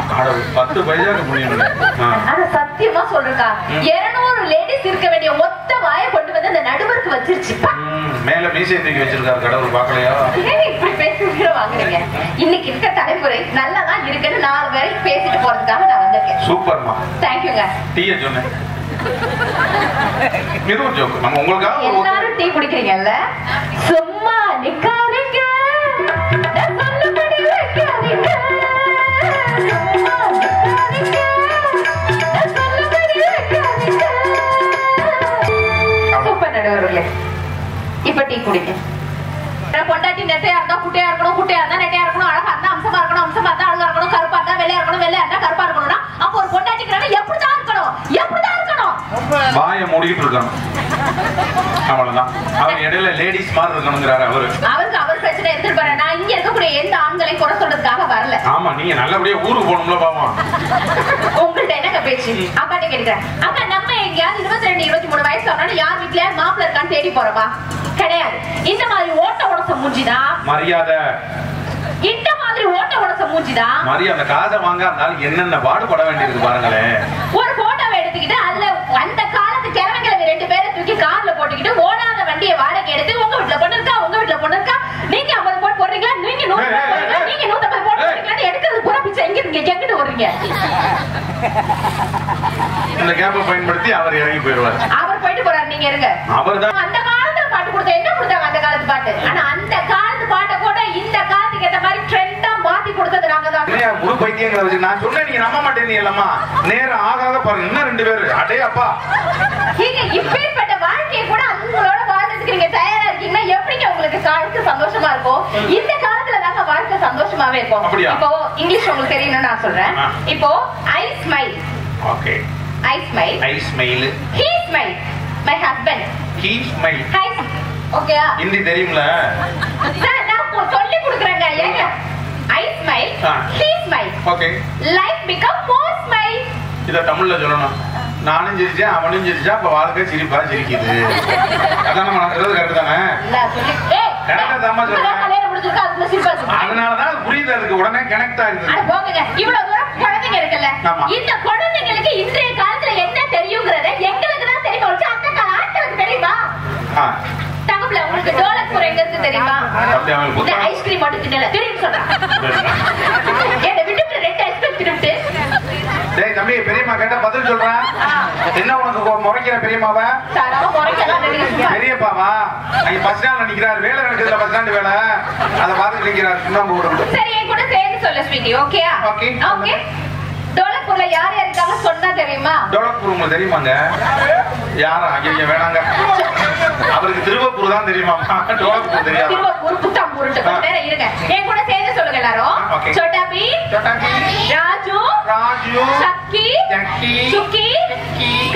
Speaker 1: 10 பைசாக்கு முடியும்.
Speaker 3: ஆனா சத்தியமா சொல்றா 200 லேடிஸ் இருக்க வேண்டிய மொத்த வாயை கொண்டு வந்து அந்த நடுவருக்கு வச்சிருச்சு.
Speaker 1: மேல மீசை தூக்கி வச்சிருக்காரு கடவுள் பாக்கலையா?
Speaker 3: இப்படி பேசி வாங்குறீங்க. இன்னைக்கு இருக்க தலைமுறை நல்லதான் இருக்குன்னு 4 பேரை பேசிட்டு போறதுக்காக நான் வந்திருக்கேன்.
Speaker 1: சூப்பர்மா.
Speaker 3: தேங்க்யூங்க.
Speaker 1: டீயை சொன்னேன். இது ஒரு ஜோக். நம்ம உங்களுக்காக
Speaker 3: எல்லாரும் டீ குடிக்கிறீங்கல்ல, சும்மா நிக்காதீங்க, சொல்லும்படி வைக்காதீங்க, சும்மா நிக்காதீங்க, சொல்லும்படி வைக்காதீங்க. சூப்பர் நடுவர்களே, இப்ப டீ குடிங்க. பொண்டாட்டி நெட்டையா இருந்தா குட்டையா இருக்கணும், குட்டையா இருந்தா நெட்டையா இருக்கணும், அழகா இருந்தா அம்சமா இருக்கணும், அம்சமா இருந்தா அழகா இருக்கணும், கருப்பா இருந்தா வெள்ளையா இருக்கணும், வெள்ளையா இருந்தா கருப்பா இருக்கணும்னா அப்ப ஒரு பொண்டாட்டிக்கு எப்படிதான் இருக்கணும், எப்படிதான் இருக்கணும்?
Speaker 1: வாயை மூடிட்டு இருக்காங்க. அவ்வளவுதான். அவர் இடையில லேடிஸ் மாதிரி இருக்கணுங்கிறாரு அவரு.
Speaker 3: அவருக்கு அவர் பிரச்சனை எடுத்துட்டு நான் இங்க இருக்கக்கூடிய எந்த ஆண்களை குறை சொல்றதுக்காக வரல.
Speaker 1: ஆமா, நீங்க நல்லபடியா ஊருக்கு போகணும்ல பாமா.
Speaker 3: உங்கள்ட்ட என்னங்க பேச்சு? அக்காட்ட கேட்கிறேன். அக்கா நம்ம எங்கேயாவது 22, 23 வயசு ஆனாலும் யார் வீட்டுல மாப்பிள்ள இருக்கான்னு தேடி போறவா கிடையாது. இந்த மாதிரி ஓட்ட உடச மூஞ்சிதான் மரியாதை. இந்த மாதிரி ஓட்ட உடச மூஞ்சிதான்
Speaker 1: மரியாதை. காசை வாங்க இருந்தாலும் என்னென்ன பாடுபட வேண்டியிருக்கு பாருங்களேன்.
Speaker 3: ஒரு போட்டோவை எடுத்துக்கிட்டு அதுல அந்த காலத்து கிழமைக்கிழமை 2 பேரை தூக்கி கார்ல போட்டுக்கிட்டு ஓடாத வண்டியை வாடகை எடுத்து உங்க வீட்டுல பொண்ணு இருக்கா, உங்க வீட்டுல பொண்ணு இருக்கா, நீங்க 50 போட்டு போடுறீங்களா, நீங்க 100 போடுறீங்களா, நீங்க 150 போட்டு போடுறீங்களான்னு எடுக்கிறது பூரா பிச்சை. எங்கிட்டு ஓடுறீங்க?
Speaker 1: இந்த கேப்பை பயன்படுத்தி அவர் இறங்கி போயிடுவார்.
Speaker 3: அவர் போயிட்டு போறாரு, நீங்க இருங்க.
Speaker 1: அவர்தான்
Speaker 3: அந்த காலத்துல பாட்டு கொடுத்த என்ன கொடுத்தாங்க அந்த காலத்து பாட்டு. ஆனா அந்த காலத்து பாட்டை கூட இந்த காலத்துக்கு ஏத்த மாதிரி ட்ரெண்டா மாத்தி கொடுத்தது நாங்க தான்.
Speaker 1: முழு பைத்தியங்களை வச்சு நான் சொன்னேன், நீங்க நம்ப மாட்டேங்கல்லம்மா. நேரம் ஆகாத பாருங்க, இன்னும் 2 பேரு. அடே அப்பா,
Speaker 3: நீங்க இப்பேற்பட்ட வாழ்க்கையை கூட உங்களோட வாழ்றதுக்கு நீங்க தயாரா இருக்கீங்கன்னா எப்படிங்க உங்களுக்கு வாழ்க்கை சந்தோஷமா இருக்கும்? இந்த காலத்துல தாங்க வாழ்க்கை சந்தோஷமாவே இருக்கும். இப்போ இங்கிலீஷ் உங்களுக்கு தெரியணும்னு நான் சொல்றேன். இப்போ I smile.
Speaker 1: Okay.
Speaker 3: I smile.
Speaker 1: I smile.
Speaker 3: He smile. My husband.
Speaker 1: He smile.
Speaker 3: Hi. ஓகேயா?
Speaker 1: ஹிந்தி தெரியும்ல?
Speaker 3: சார் நான் சொல்லி கொடுக்குறேங்க. ஏங்க I smile, he smile.
Speaker 1: Okay. Life
Speaker 3: become more smile.
Speaker 1: இத தமிழ்ல சொல்லணும். நானும் சிரிச்சேன், அவனும் சிரிச்சா, அப்ப வாழ்க்கை சிரிப்பா சிரிக்குது. அதான் நம்ம சொல்றது கரெக்ட் தானே? கரெக்டா தாமா சொல்றேன். அதனாலதான் புரியுது, அதுக்கு உடனே கனெக்ட் ஆகுது.
Speaker 3: இவ்வளவு தூரம் குழந்தைங்க இருக்குல்ல, இந்த குழந்தைங்களுக்கு இன்றைய காலத்துல என்ன தெரியுங்கிறத எங்களுக்கு தான் தெரியுமா? அந்த கால ஆட்களுக்கு தெரியுமா? தங்கப்பிள்ள உங்களுக்கு டோலக்பூர் எங்க இருக்கு தெரியுமா? ஐஸ்கிரீம் மட்டும் தின்னல தெரியும் சொல்றேன். என்ன விட்டுட்டு 2 ஐஸ்கிரீம் தின்னுட்டு.
Speaker 1: டேய் தம்பி, பெரியம்மா கேட்டா பதில் சொல்றேன். என்ன உனக்கு முறைக்கிற பெரியம்மாவா? பெரியப்பாவா? அங்க பஸ் ஸ்டாண்ட்ல நிக்கிறாரு, வேலை நடக்குதுல, பஸ் ஸ்டாண்ட் வேலை, அத பாத்துட்டு நிக்கிறாரு. சுண்ணாம்பு போட்டு.
Speaker 3: சரி, என் கூட சேர்ந்து சொல்ல ஸ்வீட்டி. ஓகேயா?
Speaker 1: ஓகே.
Speaker 3: ஓகே. டோலக்பூர்ல யார் யார் இருக்காங்க சொன்னா தெரியுமா?
Speaker 1: டோலக்பூர் உங்களுக்கு தெரியுமாங்க? யாரா? ஐயா வேணாங்க. அவருக்கு திருவப்பூர் தான் தெரியுமா? டோலக்பூர் தெரியாது.
Speaker 3: திருவப்பூர் புத்தாம்பூர்ட்டு நேரா இருங்க. என் கூட சேர்ந்து சொல்லுங்க எல்லாரும். छोटा भीम, राजू, शक्की, चुकी,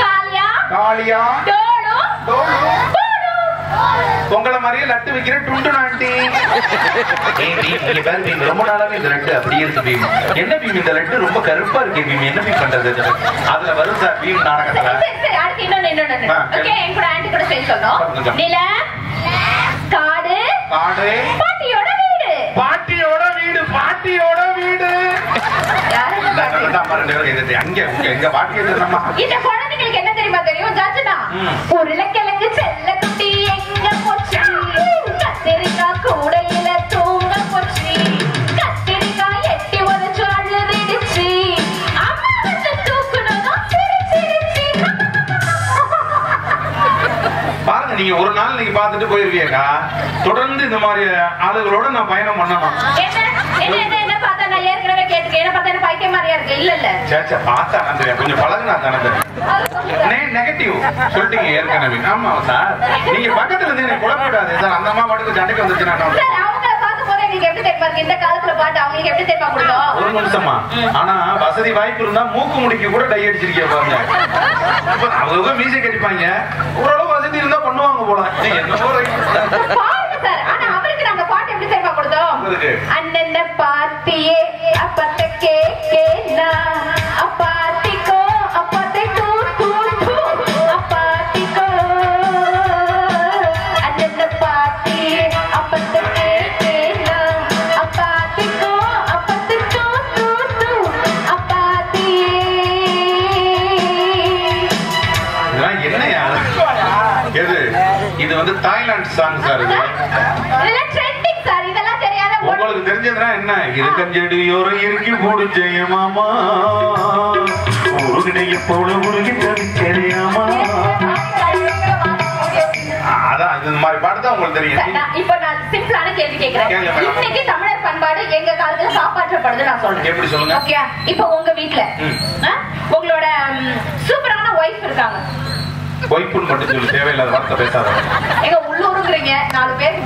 Speaker 3: कालिया, डोलू,
Speaker 1: உங்கள மாதிரியே லட்டு வைக்கிற டுண்டு நாண்டி. ரொம்ப நாளாவே இந்த லட்டு அப்படியே இருக்கு பீம். என்ன பீம் இந்த லட்டு ரொம்ப கருப்பா இருக்கு பீம், என்ன பீம் பண்றது? அதுல வரும் சார் பீம் நாடகத்துல.
Speaker 3: சரி, அடுத்து இன்னொன்னு. ஓகே, என் கூட ஆண்டி கூட சேர்ந்து சொல்லணும். நிலம், காடு, பாட்டியோட வீடு. பாட்டியோட வீடு. எங்க பாட்டி இந்த குழந்தைங்களுக்கு என்ன தெரியுமா தெரியும்? ஜட்ஜ்னா உருளைக்கிழங்கு செல்ல குட்டி எங்க போச்சு, கத்திரிக்காய் கூடையில தூங்க போச்சு, கத்திரிக்காய் எட்டி உதச்சு அழுதிடுச்சு, அம்மா வந்து தூக்கணும் சிரிச்சிருச்சு.
Speaker 1: பாருங்க, நீங்க ஒரு நாள் நீங்க பாத்துட்டு போயிருக்கீங்கக்கா. தொடர்ந்து இந்த மாதிரி ஆளுகளோட நான் பயணம் பண்ணணும்.
Speaker 3: என்ன பார்த்தா நான் ஏற்கனவே கேட்டுக்கேன். என்ன பார்த்தா எனக்கு பைத்தியம் மாதிரியா இருக்கு. இல்ல
Speaker 1: சேச்சா பார்த்தா நான் தெரியும், கொஞ்சம் பழகுனா தானே தெரியும். நெகட்டிவ் சொல்லிட்டீங்க ஏற்கனவே. ஆமா சார், நீங்க பக்கத்துல இருந்து எனக்கு குழப்பிடாது சார். அந்த அம்மா பாட்டுக்கு சண்டைக்கு வந்துச்சுன்னா
Speaker 3: அவங்கள பார்க்கும் போது நீங்க எப்படி தெரியுமா இருக்கு இந்த காலத்துல பாட்டு அவங்களுக்கு எப்படி தெரியுமா கொடுக்கும்?
Speaker 1: ஒரு நிமிஷமா. ஆனா வசதி வாய்ப்பு இருந்தா மூக்கு முடிக்க கூட டை அடிச்சிருக்கீங்க பாருங்க. அவங்க மீசை கட்டிப்பாங்க, ஓரளவு வசதி இருந்தா பண்ணுவாங்க போல.
Speaker 3: பாருங்க சார், ஆனா அவருக்கு நாங்க பாட்டு எப்படி தெரியுமா கொடுத்தோம்? அண்ணன் பாட்டியே அப்பத்த கேக்கேனா அப்பாத்திக்கோ அப்பாத்திக்கோ அப்பாத்திக்கோ அண்ணன் பாட்டியே அப்பத்த கேக்கேனா அப்பாத்திக்கோ
Speaker 1: வந்து தாய்லாந்து சாங் சார் இது.
Speaker 3: இதெல்லாம் ட்ரெண்டிங் சார். இதெல்லாம் தெரியாத
Speaker 1: உங்களுக்கு தெரிஞ்சதுன்னா என்ன? இருக்கஞ்செடியோர இறுக்கி போடு ஜெயமாமா உருகினைய போல உருகி தெரியாமா. அதான் இந்த மாதிரி பாட்டு தான் உங்களுக்கு தெரியும்.
Speaker 3: இப்போ நான் சிம்பிளான கேள்வி கேக்குறேன். இன்னைக்கு தமிழர் பண்பாடு எங்க காலத்துல காப்பாற்றப்படுது நான் சொல்றேன்.
Speaker 1: எப்படி சொல்லுங்க?
Speaker 3: ஓகே, இப்போ உங்க வீட்ல உங்களோட சூப்பரான ஒய்ஃப் இருக்காங்க.
Speaker 1: ஒய்ஃப்னு மட்டும் சொல்லி தேவையில்லாத வார்த்தை பேசாத.
Speaker 3: எங்க உள்ளூருங்கறீங்க 4 பேருக்கு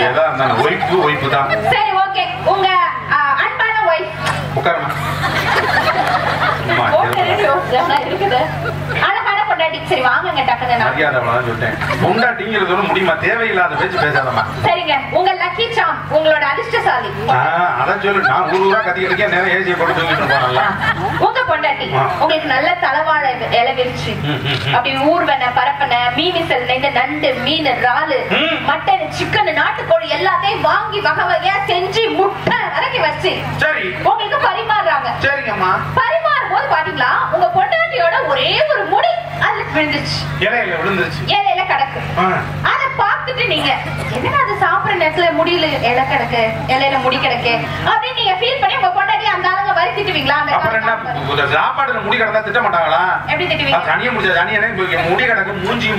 Speaker 1: ஏதா இருந்தா ஒய்ஃப் தான்.
Speaker 3: சரி ஓகே, உங்க அன்பான ஒய்ஃப்
Speaker 1: உட்காருமா.
Speaker 3: இருக்குது அழகான பொண்டாட்டி. சரி வாங்குங்க டக்குன்னு.
Speaker 1: மரியாதை அவ்வளவுதான் சொல்லிட்டேன். பொண்டாட்டிங்கிறது முடியுமா? தேவையில்லாத பேச்சு பேசாதமா.
Speaker 3: சரிங்க, உங்க லக்கி சாம், உங்களோட அதிர்ஷ்டசாலி.
Speaker 1: அதான் சொல்லு. நான் ஊரூரா கத்திக்கிட்டு இருக்கேன். நேரம் ஏசியை போட்டு தூக்கிட்டு போனல.
Speaker 3: உங்க பொண்டாட்டி உங்களுக்கு நல்ல தலவாழை இலை விரிச்சு அப்படி ஊர்வன பரப்பன மீனிசல் நெய்த நண்டு மீன் இறாலு மட்டன் சிக்கன் நாட்டுக்கோழி எல்லாத்தையும் வாங்கி வகை வகையா செஞ்சு முட்டை வரைக்கும் வச்சு
Speaker 1: சரி
Speaker 3: உங்களுக்கு பரிமாறுறாங்க.
Speaker 1: சரிங்கம்மா.
Speaker 3: பரிமாறும் போது பாத்தீங்களா உங்க பொண்டாட்டியோட ஒரே ஒரு முடி அதுல விழுந்துச்சு.
Speaker 1: இலையில விழுந்துச்சு.
Speaker 3: இலையில கிடக்கு. அதை பார்த்துட்டு நீங்க என்ன அது சாப்பிடுற நேரத்துல முடியல இலை கிடக்கு, இலையில முடி கிடக்கு அப்படின்னு நீங்க ஃபீல் பண்ணி உங்க பொண்டாட்டி அந்த ஆளுங்க வரி திட்டுவீங்களா?
Speaker 1: அந்த சாப்பாடுல முடி கிடந்தா திட்ட மாட்டாங்களா?
Speaker 3: எப்படி திட்டுவீங்க?
Speaker 1: தனியா முடிச்ச தனியா முடி கிடக்கு மூஞ்சி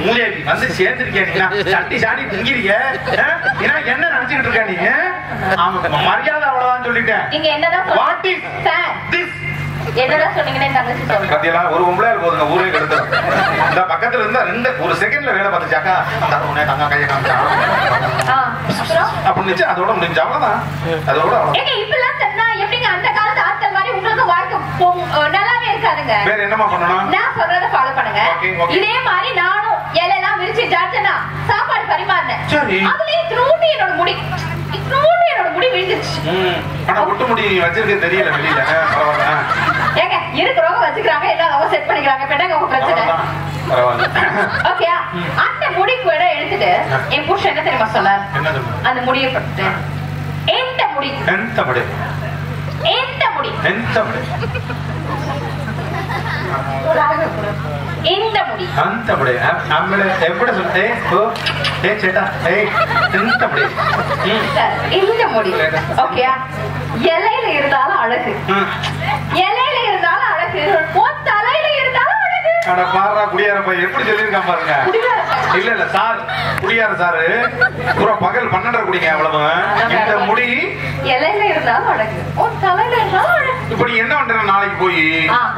Speaker 1: மூலியாவி வந்து சேர்ந்துருக்கேன். சட்டி சாணி திங்கிறீங்க. என்ன நினைச்சுக்கிட்டு இருக்க நீங்க? மரியாதை அவ்வளவுதான் சொல்லிட்டேன்.
Speaker 3: நீங்க என்னதான் என்னதான் சொன்னீங்கன்னு தங்கச்சி சொல்லுங்க.
Speaker 1: பாத்தீங்களா, ஒரு பொம்பளை போதுங்க ஊரே கெடுத்துரும். இந்த பக்கத்துல இருந்தா ஒரு செகண்ட்ல வேலை பார்த்துச்சாக்கா தங்க கையை காமிச்சா அப்படின்னு அதோட முடிஞ்சு அவ்வளவுதான். அதோட
Speaker 3: இப்பெல்லாம் சொன்னா எப்படிங்க அந்த காலத்து ஆட்கள் மாதிரி உங்களுக்கு வாழ்க்கை நல்லாவே இருக்காதுங்க.
Speaker 1: வேற என்னமா பண்ணணும்?
Speaker 3: நான் சொல்றத ஃபாலோ பண்ணுங்க. இதே மாதிரி நானும் இலையெல்லாம் விரிச்சு ஜாச்சனா சாப்பாடு பரிமாறினேன். அதுலயே இத்தினூண்டு என்னோட முடி விழுந்துச்சு.
Speaker 1: ஆனா ஒட்டு முடி வச்சிருக்க தெரியல வெளியில.
Speaker 3: ஏங்க இருக்கிறவங்க வச்சுக்கிறாங்க, எல்லாரும் செட் பண்ணிக்கிறாங்க. பெட்டங்க உங்க பிரச்சனை. ஓகே, அந்த முடி கூட எடுத்துட்டு என் புருஷன் என்ன தெரியுமா சொன்னார்? அந்த முடியை பட்டு எந்த முடி இந்த முடி
Speaker 1: அந்த முடி நம்மள எப்படி சொல்றே சேட்டா இந்த முடி
Speaker 3: இந்த முடி ஓகே. இலையில இருந்தாலும் அழகு, இலையில இருந்தாலும் அழகு, தலையில இருந்தாலும் அழகு.
Speaker 1: அட பாரா குடியார எப்படி சொல்லிருக்கான் பாருங்க. இல்ல இல்ல சார், குடியார சாரு பூரா பகல் 12 குடிங்க அவ்வளவு. இந்த முடி
Speaker 3: இலையில இருந்தாலும் அழகு, தலையில இருந்தாலும் அழகு.
Speaker 1: இப்ப நீ என்ன பண்ற? நாளைக்கு போய்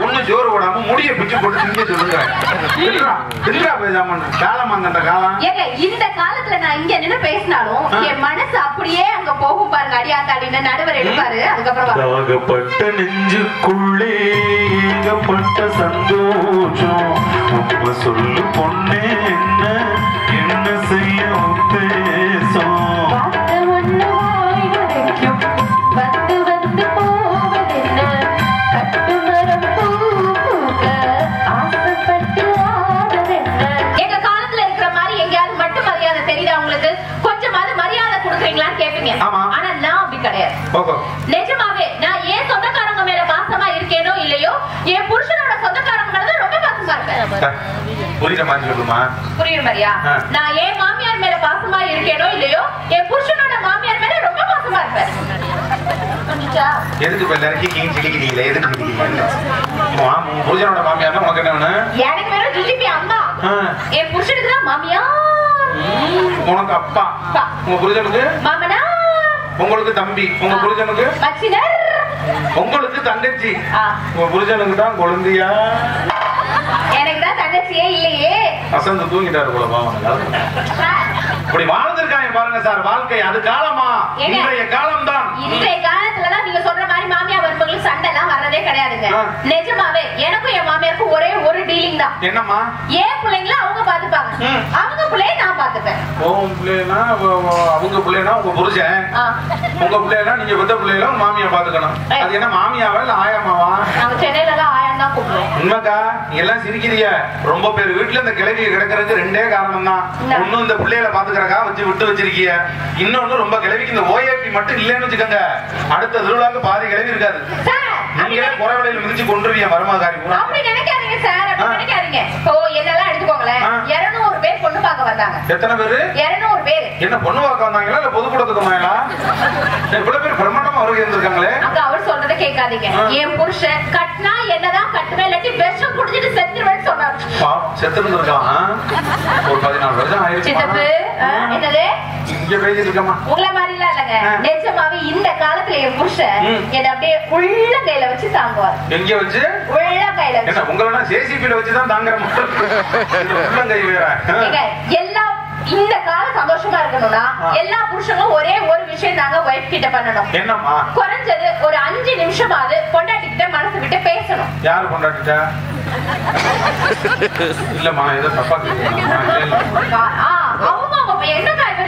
Speaker 1: ஒண்ணு ஜோறு போடாம முடிய பிச்சு போட்டு திங்க சொல்லுங்க. பேசாம காலமாங்க காலம்.
Speaker 3: ஏங்க இந்த காலத்துல நான் இங்க நின்று பேசினாலும் என் மனசு அப்படியே அங்க போகும் பாருங்க. அடியாத்தாடின நடுவர் எடுப்பாரு. அதுக்கப்புறம்
Speaker 1: நெஞ்சுக்குள்ளே ஏகப்பட்ட சந்தோஷம் சொல்லு பொண்ணே என்ன செய்ய உத்தேசம்.
Speaker 3: எங்க காலத்துல இருக்கிற மாதிரி எங்கேயாவது மட்டும் மரியாதை தெரியுதா உங்களுக்கு? கொஞ்சமாவது மரியாதை கொடுக்குறீங்களான்னு கேப்பீங்க. ஆனா நான் அப்படி கிடையாது. நிஜமாவே நான் ஏன் சொந்தக்காரங்க மேல பாசமா இருக்கேனோ இல்லையோ, என் புருஷனோட சொந்தக்காரங்க மேல ரொம்ப பாசமா இருப்பேன்.
Speaker 1: புரியுற மாதிரி சொல்லுமா?
Speaker 3: புரியுற மாதிரியா? நான் ஏன் மாமியார் மேல பாசமா இருக்கேனோ இல்லையோ, என் புருஷனோட மாமியார் மேல ரொம்ப பாசமா இருப்பேன்.
Speaker 1: எதுக்கு எல்லாரும் சிரிக்கிறீங்களா? எதுக்கு சிரிக்கிறீங்க? புருஷனோட மாமியார் உனக்கு என்ன வேணும்?
Speaker 3: எனக்கு வேணும் ஜிஜிபி அம்மா. என் புருஷனுக்கு தான் மாமியார்.
Speaker 1: உனக்கு அப்பா, உங்க புருஷனுக்கு
Speaker 3: மாமனா,
Speaker 1: உங்களுக்கு தம்பி, உங்க புருஷனுக்கு
Speaker 3: மச்சினர்,
Speaker 1: உங்களுக்கு தங்கச்சி, உங்க புருஷனுக்கு தான் குழந்தையா.
Speaker 3: எனக்கு தான் தங்கச்சியே இல்லையே.
Speaker 1: அசந்து தூங்கிட்டாரு போல. இப்படி வாழ்ந்திருக்காங்க பாருங்க சார். வாழ்க்கை அது காலமா? இன்றைய காலம் தான்.
Speaker 3: இன்றைய காலத்துலதான் நீங்க சொல்ற மாதிரி மாமியார் வரும்பொழுது சண்டை எல்லாம் வர்றதே கிடையாதுங்க. நிஜமாவே எனக்கும் என் மாமியாருக்கும் ஒரே ஒரு டீலிங் தான்.
Speaker 1: என்னம்மா?
Speaker 3: ஏன் பிள்ளைங்கள அவங்க பாத்துப்பாங்க, அவங்க பிள்ளைய நான் பாத்துப்பேன்.
Speaker 1: உங்க பிள்ளைனா அவங்க பிள்ளைனா உங்க புருஷன், உங்க பிள்ளைனா நீங்க பெத்த பிள்ளைல மாமியா பாத்துக்கணும். அது என்ன மாமியாவா இல்ல ஆயாமாவா?
Speaker 3: நாங்க சென்னையில எல்லாம் ஆயம் தான் கூப்பிடுவோம்.
Speaker 1: உண்மைக்கா நீ எல்லாம் சிரிக்கிறீங்க. ரொம்ப பேர் வீட்டுல இந்த கிழவி கிடக்கிறதுக்கு 2 காரணம் தான். ஒண்ணு இந்த பிள்ளைகளை பாத்துக்கிறக்கா வச்சு விட்டு வச்சிருக்கீங்க. இன்னொன்னு ரொம்ப கிழவிக்கு இந்த ஓஏபி மட்டும் இல்லன்னு வச்சுக்கோங்க, அடுத்த திருவிழாவுக்கு பாதி கிழவி இருக்காது. நீங்க குறைவலையில மிதிச்சு கொண்டுருவீங்க மருமகாரி.
Speaker 3: அப்படி நினைக்காதீங்க சார், அப்படி நினைக்காதீங்க. இப்போ என்னெல்லாம் எடுத்துக்கோங்களேன், 200 பேர் பொண்ணு பார்க்க வந்தாங்க.
Speaker 1: எத்தனை பேரு?
Speaker 3: 200 பேரு.
Speaker 1: என்ன பொண்ணு பார்க்க வந்தாங்களா இல்ல பொதுக்கூடத்துக்கு வந்தாங்களா? இவ்வளவு பேர் பிரமாண்டமா வருகை இருந்திருக்காங்களே.
Speaker 3: அங்க அவர் சொல்றதை கேட்காதீங்க. என் புருஷன் கட்டினா என்னதான் கட்டுவேன், இல்லாட்டி விஷம் குடிச்சிட்டு செத்துருவேன்னு சொன்னாரு.
Speaker 1: செத்து இருந்திருக்கலாம். ஒரு 14 வருஷம் ஆயிடுச்சு.
Speaker 3: சித்தப்பு என்னது
Speaker 1: இங்க பேசிட்டு இருக்கமா?
Speaker 3: உங்களை மாதிரி எல்லாம் இல்லங்க. நிஜமாவே இந்த காலத்துல என் புருஷன் என்ன அப்படியே உள்ள கையில வச்சு தாங்குவார்.
Speaker 1: எங்க வச்சு?
Speaker 3: உள்ள கையில வச்சு.
Speaker 1: என்ன உங்களோட ஜேசிபில வச்சுதான் தாங்குற மாதிரி உள்ள கை வேற.
Speaker 3: எல்லா இந்த கால சந்தோஷமா இருக்கணும்னா எல்லா புருஷங்களும் ஒரே ஒரு விஷயம் தாங்க வைஃப் கிட்ட பண்ணணும்.
Speaker 1: என்னம்மா?
Speaker 3: குறைஞ்சது ஒரு 5 நிமிஷமாவது பொண்டாட்டி கிட்ட மனசு விட்டு பேசணும்.
Speaker 1: யாரு பொண்டாட்டிட்ட? இல்லம்மா ஏதோ தப்பா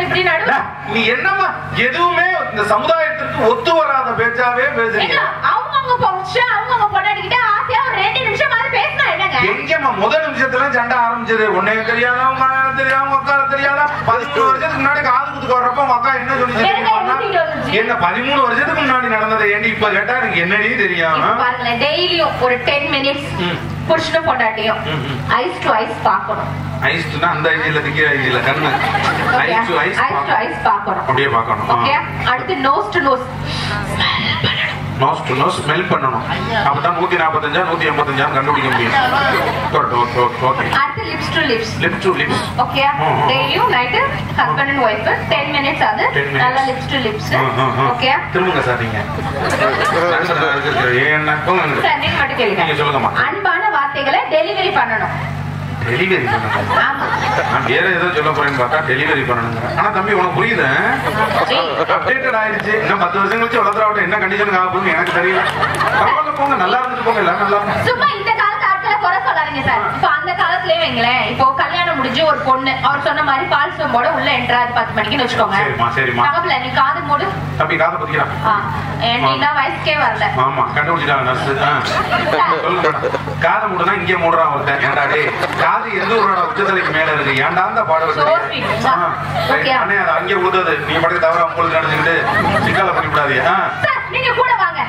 Speaker 3: இப்படி நடுவா.
Speaker 1: நீ என்னம்மா எதுவுமே இந்த சமுதாயத்திற்கு ஒத்து வராத பேச்சாவே பேசுறீங்க.
Speaker 3: அவங்க புருஷன் அவங்க பொண்டாட்டி கிட்ட ஆசையா ஒரு 2 நிமிஷமாவது பேசினா என்னங்க?
Speaker 1: எங்கம்மா முதல் நிமிஷத்துல சண்டை ஆரம்பிச்சது? உன்னைய தெரியாதா, உங்க தெரியாத, உக்கால தெரியாதா? 13 வருஷத்துக்கு முன்னாடி காது குத்துக்கு வர்றப்ப உங்க அக்கா என்ன சொல்லிச்சு? என்ன 13 வருஷத்துக்கு முன்னாடி நடந்தது ஏண்டி இப்ப கேட்டா எனக்கு என்னடி தெரியும்?
Speaker 3: பாருங்களேன், டெய்லியும் ஒரு 10 மினிட்ஸ் புருஷனும் பொண்டாட்டியும் ஐஸ் டு ஐஸ் பார்க்கணும்.
Speaker 1: ஐஸ்னா அந்த ஐஸ்ல திக்கிற ஐஸ்ல கண்ணு ஐஸ் டு ஐஸ்
Speaker 3: பார்க்கணும்.
Speaker 1: அப்படியே பார்க்கணும்.
Speaker 3: ஓகே. அடுத்து nose to nose
Speaker 1: nose to nose smell பண்ணணும். அப்பதான் 145 185 கண்டுபிடிக்க முடியும். ஓகே.
Speaker 3: அடுத்து lips to lips.
Speaker 1: Lips to lips.
Speaker 3: Okay. டெய்லியும் night husband and wife 10 minutes அது நல்ல லிப்ஸ் டு லிப்ஸ். ஓகே.
Speaker 1: திரும்புங்க சார் நீங்க.
Speaker 3: நீங்க மட்டும் கேளுங்க.
Speaker 1: சொல்லுங்கம்மா.
Speaker 3: அன்பான வார்த்தைகளை டெலிவரி பண்ணணும்.
Speaker 1: டெலிவரி பண்ணணும். நான் வேற ஏதோ சொல்ல போறேன்னு பார்த்தா டெலிவரி பண்ணணுங்க. ஆனா தம்பி உனக்கு புரியுது? அப்டேட்டட் ஆயிடுச்சு. இன்னும் 10 வருஷம் கழிச்சு வளர்த்துறாவட்டும் என்ன கண்டிஷனுக்கு ஆக போகுது எனக்கு தெரியல. பரவாயில்ல போங்க, நல்லா இருந்துட்டு போங்க, எல்லாம் நல்லா இருக்கும்.
Speaker 3: சும்மா இந்த காலத்து ஆட்களை குறை சொல்லாதீங்க சார். இப்ப அந்த காலத்திலேயே வைங்களேன், இப்போ கல்யாணம் முடிஞ்சு ஒரு பொண்ணு அவர் சொன்ன மாதிரி பால் சொம்போட உள்ள என்ட்ராது 10 மணிக்குன்னு வச்சுக்கோங்க.
Speaker 1: சரிம்மா சரிம்மா.
Speaker 3: தகவல நீ காது மூடு.
Speaker 1: தம்பி காதை பத்திக்கலாம்.
Speaker 3: நீனா வயசுக்கே வரல.
Speaker 1: ஆமா கண்டுபிடிச்சிட்டாங்க நர்ஸ். சொல்லுங்க. காதை மூடுனா இங்கே மூடுறான் ஒருத்தன். ஏன்டா டேய் காது எந்த ஊரோட உச்சத்தலைக்கு மேல இருக்கு? ஏன்டா அந்த பாடு அண்ணே அது அங்கே ஊதுது. நீ படகு தவிர உங்களுக்கு நினைச்சுக்கிட்டு சிக்கலை பண்ணி விடாதீங்க.
Speaker 3: நீங்க கூட வாங்க.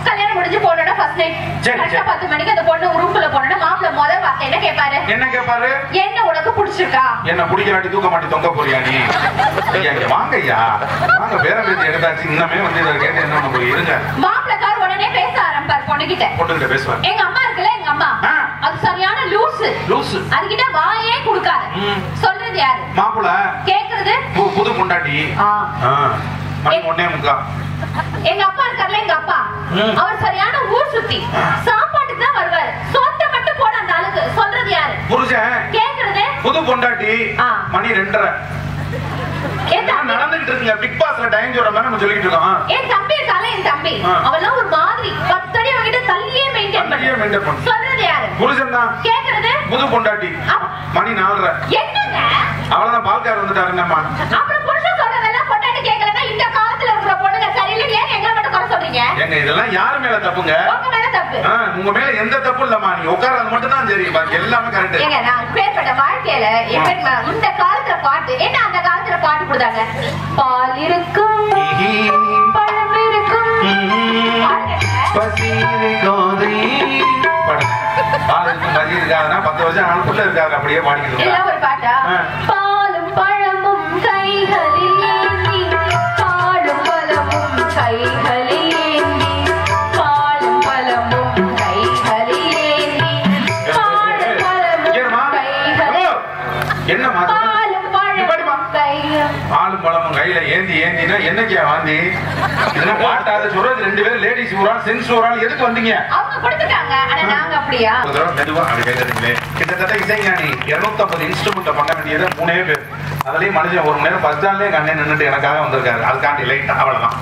Speaker 3: கல்யாணம் முடிஞ்சு போனோட ஃபர்ஸ்ட் நைட் கரெக்ட்டா 10 மணிக்கு அந்த பொண்ணு ரூம்க்குள்ள போனோட மாப்பிள்ளை முதல் வார்த்தை என்ன கேட்பாரு?
Speaker 1: என்ன கேட்பாரு?
Speaker 3: என்ன உனக்கு பிடிச்சிருக்கா?
Speaker 1: என்ன பிடிக்கிறாட்டி தூக்க மாட்டி தொங்க போறியா நீ? ஐயா இங்க வாங்க ஐயா. வாங்க பேர பேசி எடுத்தாச்சு. இன்னமே வந்து இதை கேட்டு என்ன பண்ண இருங்க.
Speaker 3: மாப்பிள்ளைக்கார் உடனே பேச ஆரம்பிப்பார் பொண்ணுகிட்ட.
Speaker 1: பொண்ணுகிட்ட பேசுவார்.
Speaker 3: எங்க அம்மா இருக்குல்ல, எங்க அம்மா அது சரியான லூசு. அதுகிட்ட வாயே கொடுக்காது. சொல்றது யாரு?
Speaker 1: மாப்பிள்ள.
Speaker 3: கேக்குறது
Speaker 1: புது பொண்டாட்டி. மணி 1:45.
Speaker 3: எங்க அப்பா இருக்கார்ல, எங்க அப்பா அவர் சரியான ஊர் சுத்தி சாப்பாட்டுக்கு தான் வருவாரு. சொத்தை மட்டும் போட அந்த ஆளுக்கு. சொல்றது யாரு?
Speaker 1: புருஷன்.
Speaker 3: கேக்குறது புது
Speaker 1: பொண்டாட்டி. மணி 2:30. நடந்துகிட்டு இருக்குங்க. பிக் பாஸ்ல டைம் சொல்ற மாதிரி நம்ம சொல்லிட்டு இருக்கோம்.
Speaker 3: என் தம்பி இருக்கால, என் தம்பி அவெல்லாம் ஒரு மாதிரி 10 அடி அவங்கிட்ட தள்ளியே மெயின்டைன் பண்ணு. சொல்றது யாரு? புருஷன் தான். கேக்குறது புது பொண்டாட்டி. மணி 4:30. என்னங்க
Speaker 1: அவ்வளவுதான் பால்கார் வந்துட்டாருங்கம்மா.
Speaker 3: அப்புறம் புருஷன் சொல்றதெல்லாம் பொண்டாட்டி கேட்கலன்னா இந்த காலத்துல இருக்கிற பொண்ணுங்க சரியில்லை. ஏன் எங்களை மட்டும் குறை சொல்றீங்க?
Speaker 1: எங்க இதெல்லாம் யாரு மேல தப்புங்க?
Speaker 3: உங்க மேல தப்பு.
Speaker 1: உங்க மேல எந்த தப்பு இல்லம்மா. நீ உட்கார்றது மட்டும் தான் சரி, பாக்கி எல்லாமே கரெக்ட்.
Speaker 3: ஏங்க நான் பேர்பட்ட வாழ்க்கையில இந்த காலத்துல பாட்டு என்ன, அந்த காலத்துல பாட்டு கொடுத்தாங்க. பால் இருக்கும் பழம் இருக்கும்
Speaker 1: பசீர் கோதை பால் இருக்கும் பசி இருக்காதுன்னா 10 வருஷம் ஆளுக்குள்ள இருக்காது. அப்படியே பாடிக்கிட்டு
Speaker 3: எல்லாம் ஒரு பாட்டா? பாலும் பழமும் கைகளில் ஏந்தி பாலும் பழமும் கைகளில் ஏந்தி பாலும் பழமும் கைகளில் ஏந்தி பாலும் பழமும் கைகளில்
Speaker 1: என்ன
Speaker 3: பாலும் பழமும் கையில்
Speaker 1: பாலும் பழமும் கையில ஏந்தி ஏந்தினா என்னைக்கா வாந்தி? இதெல்லாம் பாட்டாத சொல்றது 2 பேரும் லேடிஸ் ஊரால் சென்ஸ் ஊரால் எதுக்கு வந்தீங்க?
Speaker 3: அவங்க கொடுத்துட்டாங்க. ஆனா நாங்க அப்படியா?
Speaker 1: மெதுவா அப்படி கேட்கறீங்களே. கிட்டத்தட்ட இசைஞானி 250 இன்ஸ்ட்ருமெண்ட் பண்ண வேண்டியது 3 பேர். அதுலயும் மனுஷன் 1 மணி நேரம் பஸ் ஸ்டாண்ட்லயே கண்ணே நின்னுட்டு எனக்காக வந்திருக்காரு. அதுக்காண்டி லைட் அவ்வளவுதான்.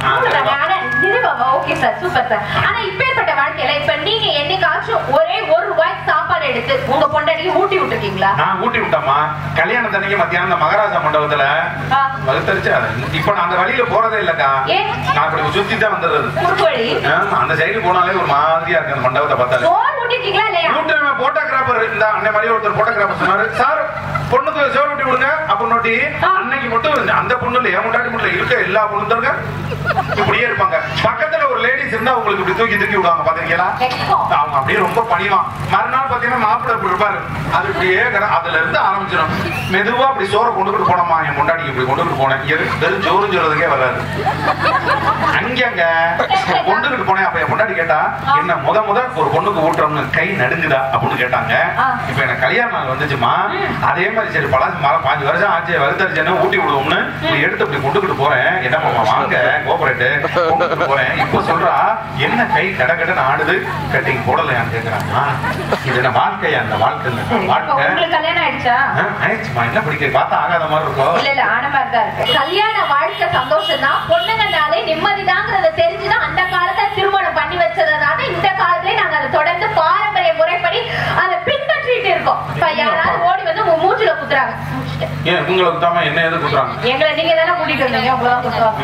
Speaker 3: Okay sir, super sir. ஆனா இப்பேற்பட்ட வாழ்க்கையில இப்ப நீங்க என்னைக்காச்சும் ஒரே ஒரு ரூபாய்க்கு சாப்பாடு எடுத்து உங்க பொண்டாட்டிக்கு ஊட்டி விட்டுருக்கீங்களா?
Speaker 1: நான் ஊட்டி விட்டேம்மா. கல்யாணத்தன்னைக்கு மத்தியானம் மகாராஜா மண்டபத்துல வகுத்தரிச்சு இப்ப நான் அந்த வழியில போறதே இல்லக்கா. நான் இப்படி சுத்தி தான் வந்துடுறது. அந்த சைடு போனாலே ஒரு மாதிரியா இருக்கு அந்த மண்டபத்தை பார்த்தாலே.
Speaker 3: ஊட்டிட்டீங்களா இல்லையா?
Speaker 2: ஊட்டுறவன் போட்டோகிராஃபர் இந்த அன்னை மாதிரி ஒருத்தர் போட்டோகிராஃபர் சொன்னாரு, சார் பொண்ணுக்கு சோறு ஊட்டி விடுங்க அப்படின்னு நோட்டி அன்னைக்கு மட்டும் அந்த பொண்ணுல என் முன்னாடி மட்டும் இருக்க எல்லா பொண்ணுங்க இப்படியே இருப்பாங்க. பக்கத்துல ஒரு லேடிஸ் இருந்தா உங்களுக்கு இப்படி தூக்கி தூக்கி விடுவாங்க பாத்தீங்களா? அவங்க அப்படியே ரொம்ப பணிவான். மறுநாள் பாத்தீங்கன்னா மாப்பிள்ளை இப்படி இருப்பாரு, அது இப்படியே அதுல இருந்து ஆரம்பிச்சிடும். மெதுவா அப்படி சோறை கொண்டுகிட்டு போனோமா, என் முன்னாடி இப்படி கொண்டுகிட்டு போனேன், வெறும் சோறுன்னு சொல்றதுக்கே வராது. அங்கங்க கொண்டுகிட்டு போனேன். அப்ப என் முன்னாடி கேட்டா, என்ன முத ஒரு பொண்ணுக்கு ஊட்டுறோம்னு கை நடுங்குதா அப்படின்னு கேட்டாங்க. இப்ப எனக்கு கல்யாண நாள் வந்துச்சுமா, அதே மாதிரி சரி பழசு 5 வருஷம் ஆச்சு வருத்தரிச்சேன்னு ஊட்டி விடுவோம்னு எடுத்து இப்படி கொண்டுகிட்டு போறேன். என்ன வாங்க கோபரேட்டு கொண்டுகிட்டு போறேன். இப்ப சொல்றா, என்ன கை கடகடன்னு ஆடுது, கட்டிங் போடலையான்னு கேக்குறாங்க. இது என்ன வாழ்க்கையா? அந்த வாழ்க்கை
Speaker 3: கல்யாணம் ஆயிடுச்சா?
Speaker 2: ஆயிடுச்சுமா. என்ன பிடிக்க பார்த்தா ஆகாத மாதிரி இருக்கும்.
Speaker 3: இல்ல ஆன மாதிரி தான் இருக்கு. கல்யாண வாழ்க்கை சந்தோஷம் தான், பொண்ணுங்கனாலே நிம்மதிதாங்கிறத தெரிஞ்சுதான் அந்த காலத்துல திருமணம் பண்ணி வச்சதுனால இந்த காலத்துல நாங்க அதை தொடர்ந்து பாரம்பரிய முறைப்படி அதை பின்பற்றிட்டு இருக்கோம். இப்ப யாராவது ஓடி வந்து மூஞ்சில குத்துறாங்க.
Speaker 2: ஏன் உங்களை குத்தாம என்ன எது குத்துறாங்க?
Speaker 3: எங்களை நீங்க தானே கூட்டிட்டு வந்தீங்க, உங்களை குத்துறாங்க.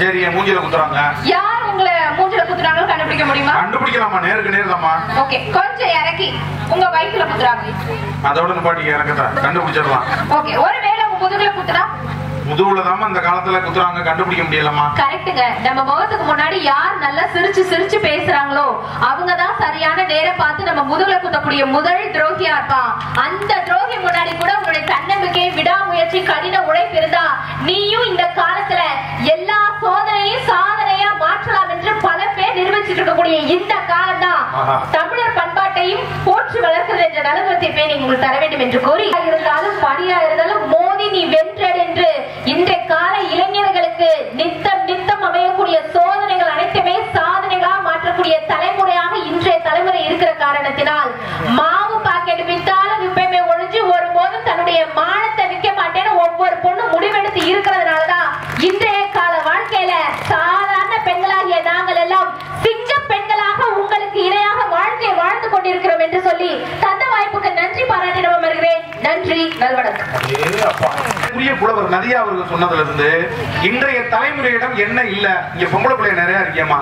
Speaker 2: சரி, என் மூஞ்சில குத்துறாங்க.
Speaker 3: யார் உங்களை மூஞ்சில குத்துறாங்க கண்டுபிடிக்க முடியுமா?
Speaker 2: கண்டுபிடிக்கலாமா? நேருக்கு நேர்தாமா.
Speaker 3: ஓகே, கொஞ்சம் இறக்கி உங்க வயித்துல குத்துறாங்க.
Speaker 2: அதோட பாட்டி இறக்கத்தான் கண்டுபிடிச்சிடலாம்.
Speaker 3: ஓகே, ஒருவேளை உங்க முதுகுல குத்துறா?
Speaker 2: முதுகுலதாம அந்த காலத்துல குத்துறாங்க, கண்டுபிடிக்க முடியலமா.
Speaker 3: கரெக்ட்டுங்க. நம்ம முகத்துக்கு முன்னாடி யார் நல்லா சிரிச்சு சிரிச்சு பேசுறாங்களோ அவங்கதான் சரியான நேரம் பார்த்து நம்ம முதுகுல குத்தக்கூடிய முதல் துரோகியா இருப்பான். அந்த துரோகி முன்னாடி கூட உங்களுடைய தன்னம்பிக்கை, விடாமுயற்சி, கடின உழைப்பு இருந்தா நீயும் இந்த காலத்துல எல்லா சோதனையும் சாதனையா மாற்றலாம் என்று பல பேர் நிரூபிச்சுட்டு இருக்கக்கூடிய இந்த காலம் தான் தமிழர் பண்பாட்டையும் போற்றி வளர்க்கிறது என்ற நலவரத்தை நீங்கள் தர வேண்டும் என்று கூறி, இருந்தாலும் பணியா இருந்தாலும் மோதி நீ வென்றெடு என்று இன்றைய கால இளைஞர்களுக்கு நித்தம் அமையக்கூடிய சோதனைகள் அனைத்துமே சாதனைகளா மாற்றக்கூடிய தலைமுறையாக இன்றைய தலைமுறை இருக்கிற காரணத்தினால் மாவு பாக்கெட் வித்தாலும் இப்பயுமே ஒழிஞ்சு ஒருபோதும் தன்னுடைய மானத்தை விற்க மாட்டேன்னு ஒவ்வொரு பொண்ணும் முடிவெடுத்து இருக்கிறதுனாலதான் இன்றைய கால வாழ்க்கையில சாதாரண பெண்களாகிய நாங்கள் எல்லாம் சிங்க பெண்களாக உங்களுக்கு இணையாக வாழ்க்கையை வாழ்ந்து கொண்டிருக்கிறோம் என்று சொல்லி தந்த வாய்ப்புக்கு நன்றி பாராட்டிடம் வருகிறேன். நன்றி, நல்வணக்கம்.
Speaker 2: புலவர் நதியா அவர்கள் சொன்னதுல இருந்து இன்றைய தலைமுறையிடம் என்ன இல்ல. இங்க பொம்பளை பிள்ளை நிறைய இருக்கியமா,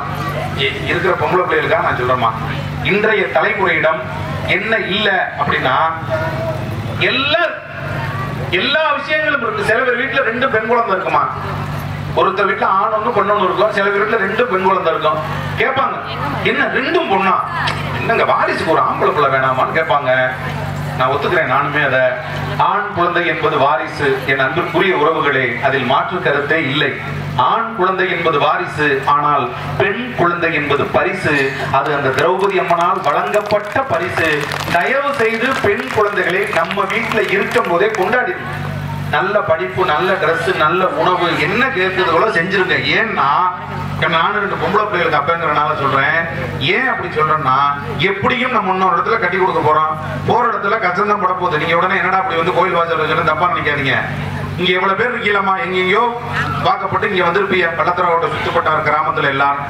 Speaker 2: இருக்கிற பொம்பளை பிள்ளைகளுக்காக நான் சொல்றேமா, இன்றைய தலைமுறையிடம் என்ன இல்ல அப்படின்னா எல்லா விஷயங்களும் இருக்கு. சில பேர் வீட்டுல 2 பெண் குழந்தை இருக்குமா, ஒருத்தர் வீட்டுல ஆண் ஒண்ணு பொண்ணு ஒண்ணு இருக்கும், சில பேர் வீட்டுல 2 பெண் குழந்தை இருக்கும். கேட்பாங்க, என்ன 2ம் பொண்ணா, என்னங்க வாரிசுக்கு ஒரு ஆம்பளை பிள்ளை வேணாமான்னு கேட்பாங்க. நான் ஒத்துக்கிறேன், நானுமே அதை. ஆண் குழந்தை என்பது வாரிசு, என் அன்புக்குரிய உறவுகளே, அதில் மாற்று கருத்தே இல்லை. ஆண் குழந்தை என்பது வாரிசு, ஆனால் பெண் குழந்தை என்பது பரிசு. அது அந்த திரௌபதி அம்மனால் வழங்கப்பட்ட பரிசு. தயவு செய்து பெண் குழந்தைகளை நம்ம வீட்டுல இருக்கும் போதே கொண்டாடி, நல்ல படிப்பு, நல்ல டிரெஸ், நல்ல உணவு, என்ன கேட்கறதுகளோ செஞ்சிருங்க. ஏன்னா நானும் 2 பொம்பளை பிள்ளைகளுக்கு அப்பங்கிறனால சொல்றேன். ஏன் அப்படி சொல்றேன்னா, எப்படியும் நம்ம இன்னொரு இடத்துல கட்டி கொடுக்க போறோம், போற இடத்துல கச்சந்தம் பட போகுது. நீங்க உடனே என்னடா அப்படி வந்து கோயில் வாசல் சொல்லி தப்பா நினைக்காதீங்க. இங்க எவ்வளவு பேர் இருக்கீங்களா, எங்கெங்கயோ வாக்கப்பட்டு இங்க வந்திருப்பீங்க, பள்ளத்தரோட சுத்தப்பட்டார் கிராமத்துல எல்லாரும்.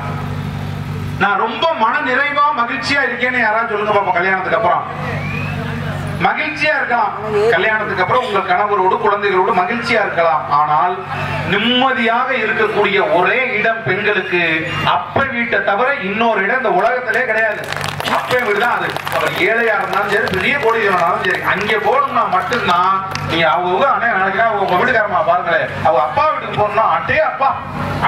Speaker 2: நான் ரொம்ப மன நிறைவா மகிழ்ச்சியா இருக்கேன்னு யாராவது சொல்லுங்க பாப்போம். கல்யாணத்துக்கு அப்புறம் மகிழ்ச்சியா இருக்கலாம், கல்யாணத்துக்கு அப்புறம் உங்கள் கணவரோடு குழந்தைகளோடு மகிழ்ச்சியா இருக்கலாம். ஆனால் நிம்மதியாக இருக்கக்கூடிய ஒரே இடம் பெண்களுக்கு அப்ப வீட்டை தவிர இன்னொரு இடம் இந்த உலகத்திலே கிடையாது. அப்ப வீடு தான் அது. அவர் ஏழையா இருந்தாலும் சரி, பெரிய கோடீஸ்வரனாலும் சரி, அங்கே போகணும்னா மட்டும்தான் நீ அவங்க அண்ணன் நினைக்கிறா உங்க வீட்டுக்காரமா பாருங்களேன், அவங்க அப்பா வீட்டுக்கு போகணும்னா அட்டே அப்பா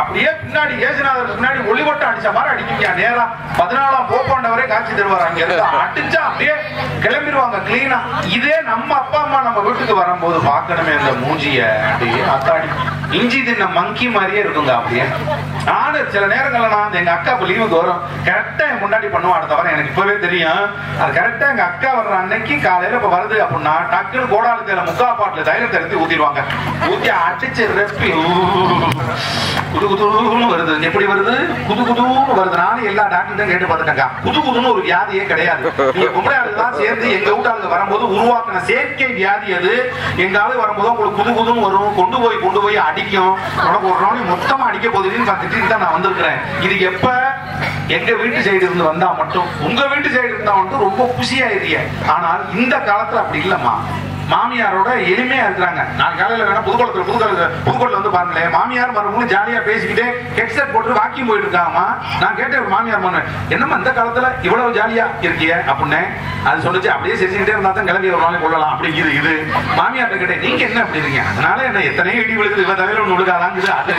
Speaker 2: அப்படியே பின்னாடி ஏசுநாதருக்கு பின்னாடி ஒளிவட்டம் அடிச்ச மாதிரி அடிக்குங்க. நேரா 14ஆம் போப்பாண்டவரே காட்சி தருவார். அங்க இருந்து அடிச்சா அப்படியே கிளம்பிடுவாங்க கிளீனா. இதே நம்ம அப்பா அம்மா நம்ம வீட்டுக்கு வரும்போது பார்க்கணுமே அந்த மூஞ்சிய, அப்படியே அத்தாடி இஞ்சி தின்ன மங்கி மாதிரியே இருக்குங்க. அப்படியே நானும் சில நேரங்கள்ல நான் எங்க அக்கா இப்ப லீவுக்கு வரும், கரெக்டா என் முன்னாடி பண்ணுவோம். அடுத்த வாரம் எனக்கு இப்பவே தெரியும். அது கரெக்டா எங்க அக்கா வர்ற அன்னைக்கு காலையில இப்ப வருது அப்படின்னா டக்குன்னு கோடாலத்துல 3/4 பாட்டில் தைலத்தை எடுத்து ஊத்திடுவாங்க. ஊத்தி அடிச்சு ரெப்பி குது குதுன்னு வருது. எப்படி வருது? குது குதுன்னு வருது. நானும் எல்லா டாக்டர்கிட்டும் கேட்டு பார்த்துட்டேங்க, குது குதுன்னு ஒரு வியாதியே கிடையாது. நீங்க பொம்பளை ஆளுதான் சேர்ந்து எங்க வீட்டாளுக்கு வரும்போது உருவாக்கின செயற்கை வியாதி அது. எங்க ஆளு வரும்போது உங்களுக்கு குது குதுன்னு வரும், கொண்டு போய் அடிக்கும். உனக்கு ஒரு நாள் மொத்தமா அடிக்க போகுதுன்னு பார்த்துட்டு தான் நான் வந்திருக்கிறேன். இது எப்ப எங்க வீட்டு சைடு இருந்து வந்தா மட்டும், உங்க வீட்டு சைடு இருந்தா மட்டும் ரொம்ப குஷியாயிருங்க. ஆனால் இந்த காலத்துல அப்படி இல்லம்மா.
Speaker 1: மாமியாரோட எளிமையா இருக்கிறாங்க. நான் காலையில வேணா புதுக்கோட்டை வந்து பாருங்களேன், மாமியார் மருமகளும் ஜாலியா பேசிக்கிட்டே ஹெட்செட் போட்டு வாக்கிங் போயிட்டு இருக்காங்கம்மா. நான் கேட்டேன் மாமியார் மருமகன், என்னம்மா இந்த காலத்துல இவ்வளவு ஜாலியா இருக்கிய அப்படின்னு. அது சொல்லிச்சு, அப்படியே சிரிச்சுக்கிட்டே இருந்தா தான் கிளம்பி ஒரு நாளைக்கு கொள்ளலாம் அப்படிங்குது. இது மாமியார்ட்ட கேட்டேன், நீங்க என்ன அப்படி இருக்கீங்க? அதனால என்ன எத்தனையோ இடி விழுக்குது, இவ தலையில ஒண்ணு விழுகாதாங்குது அது.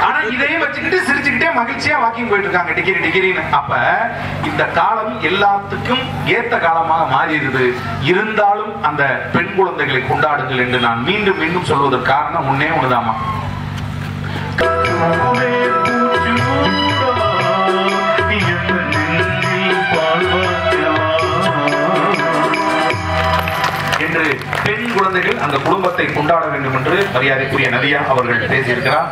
Speaker 1: ஆனா இதையும் வச்சுக்கிட்டு சிரிச்சுக்கிட்டே மகிழ்ச்சியா வாக்கிங் போயிட்டு இருக்காங்க டிகிரின்னு. அப்ப இந்த காலம் எல்லாத்துக்கும் ஏத்த காலமாக மாறிடுது. இருந்தாலும் அந்த பெண் குழந்தைகளை கொண்டாடுங்கள் என்று நான் மீண்டும் மீண்டும் சொல்வதற்கு காரணம் ஒன்னே ஒண்ணுதாமா. என்று பெண் குழந்தைகள் அந்த குடும்பத்தை கொண்டாட வேண்டும் என்று மரியாதைக்குரிய நதியா அவர்கள் பேசியிருக்கிறார்.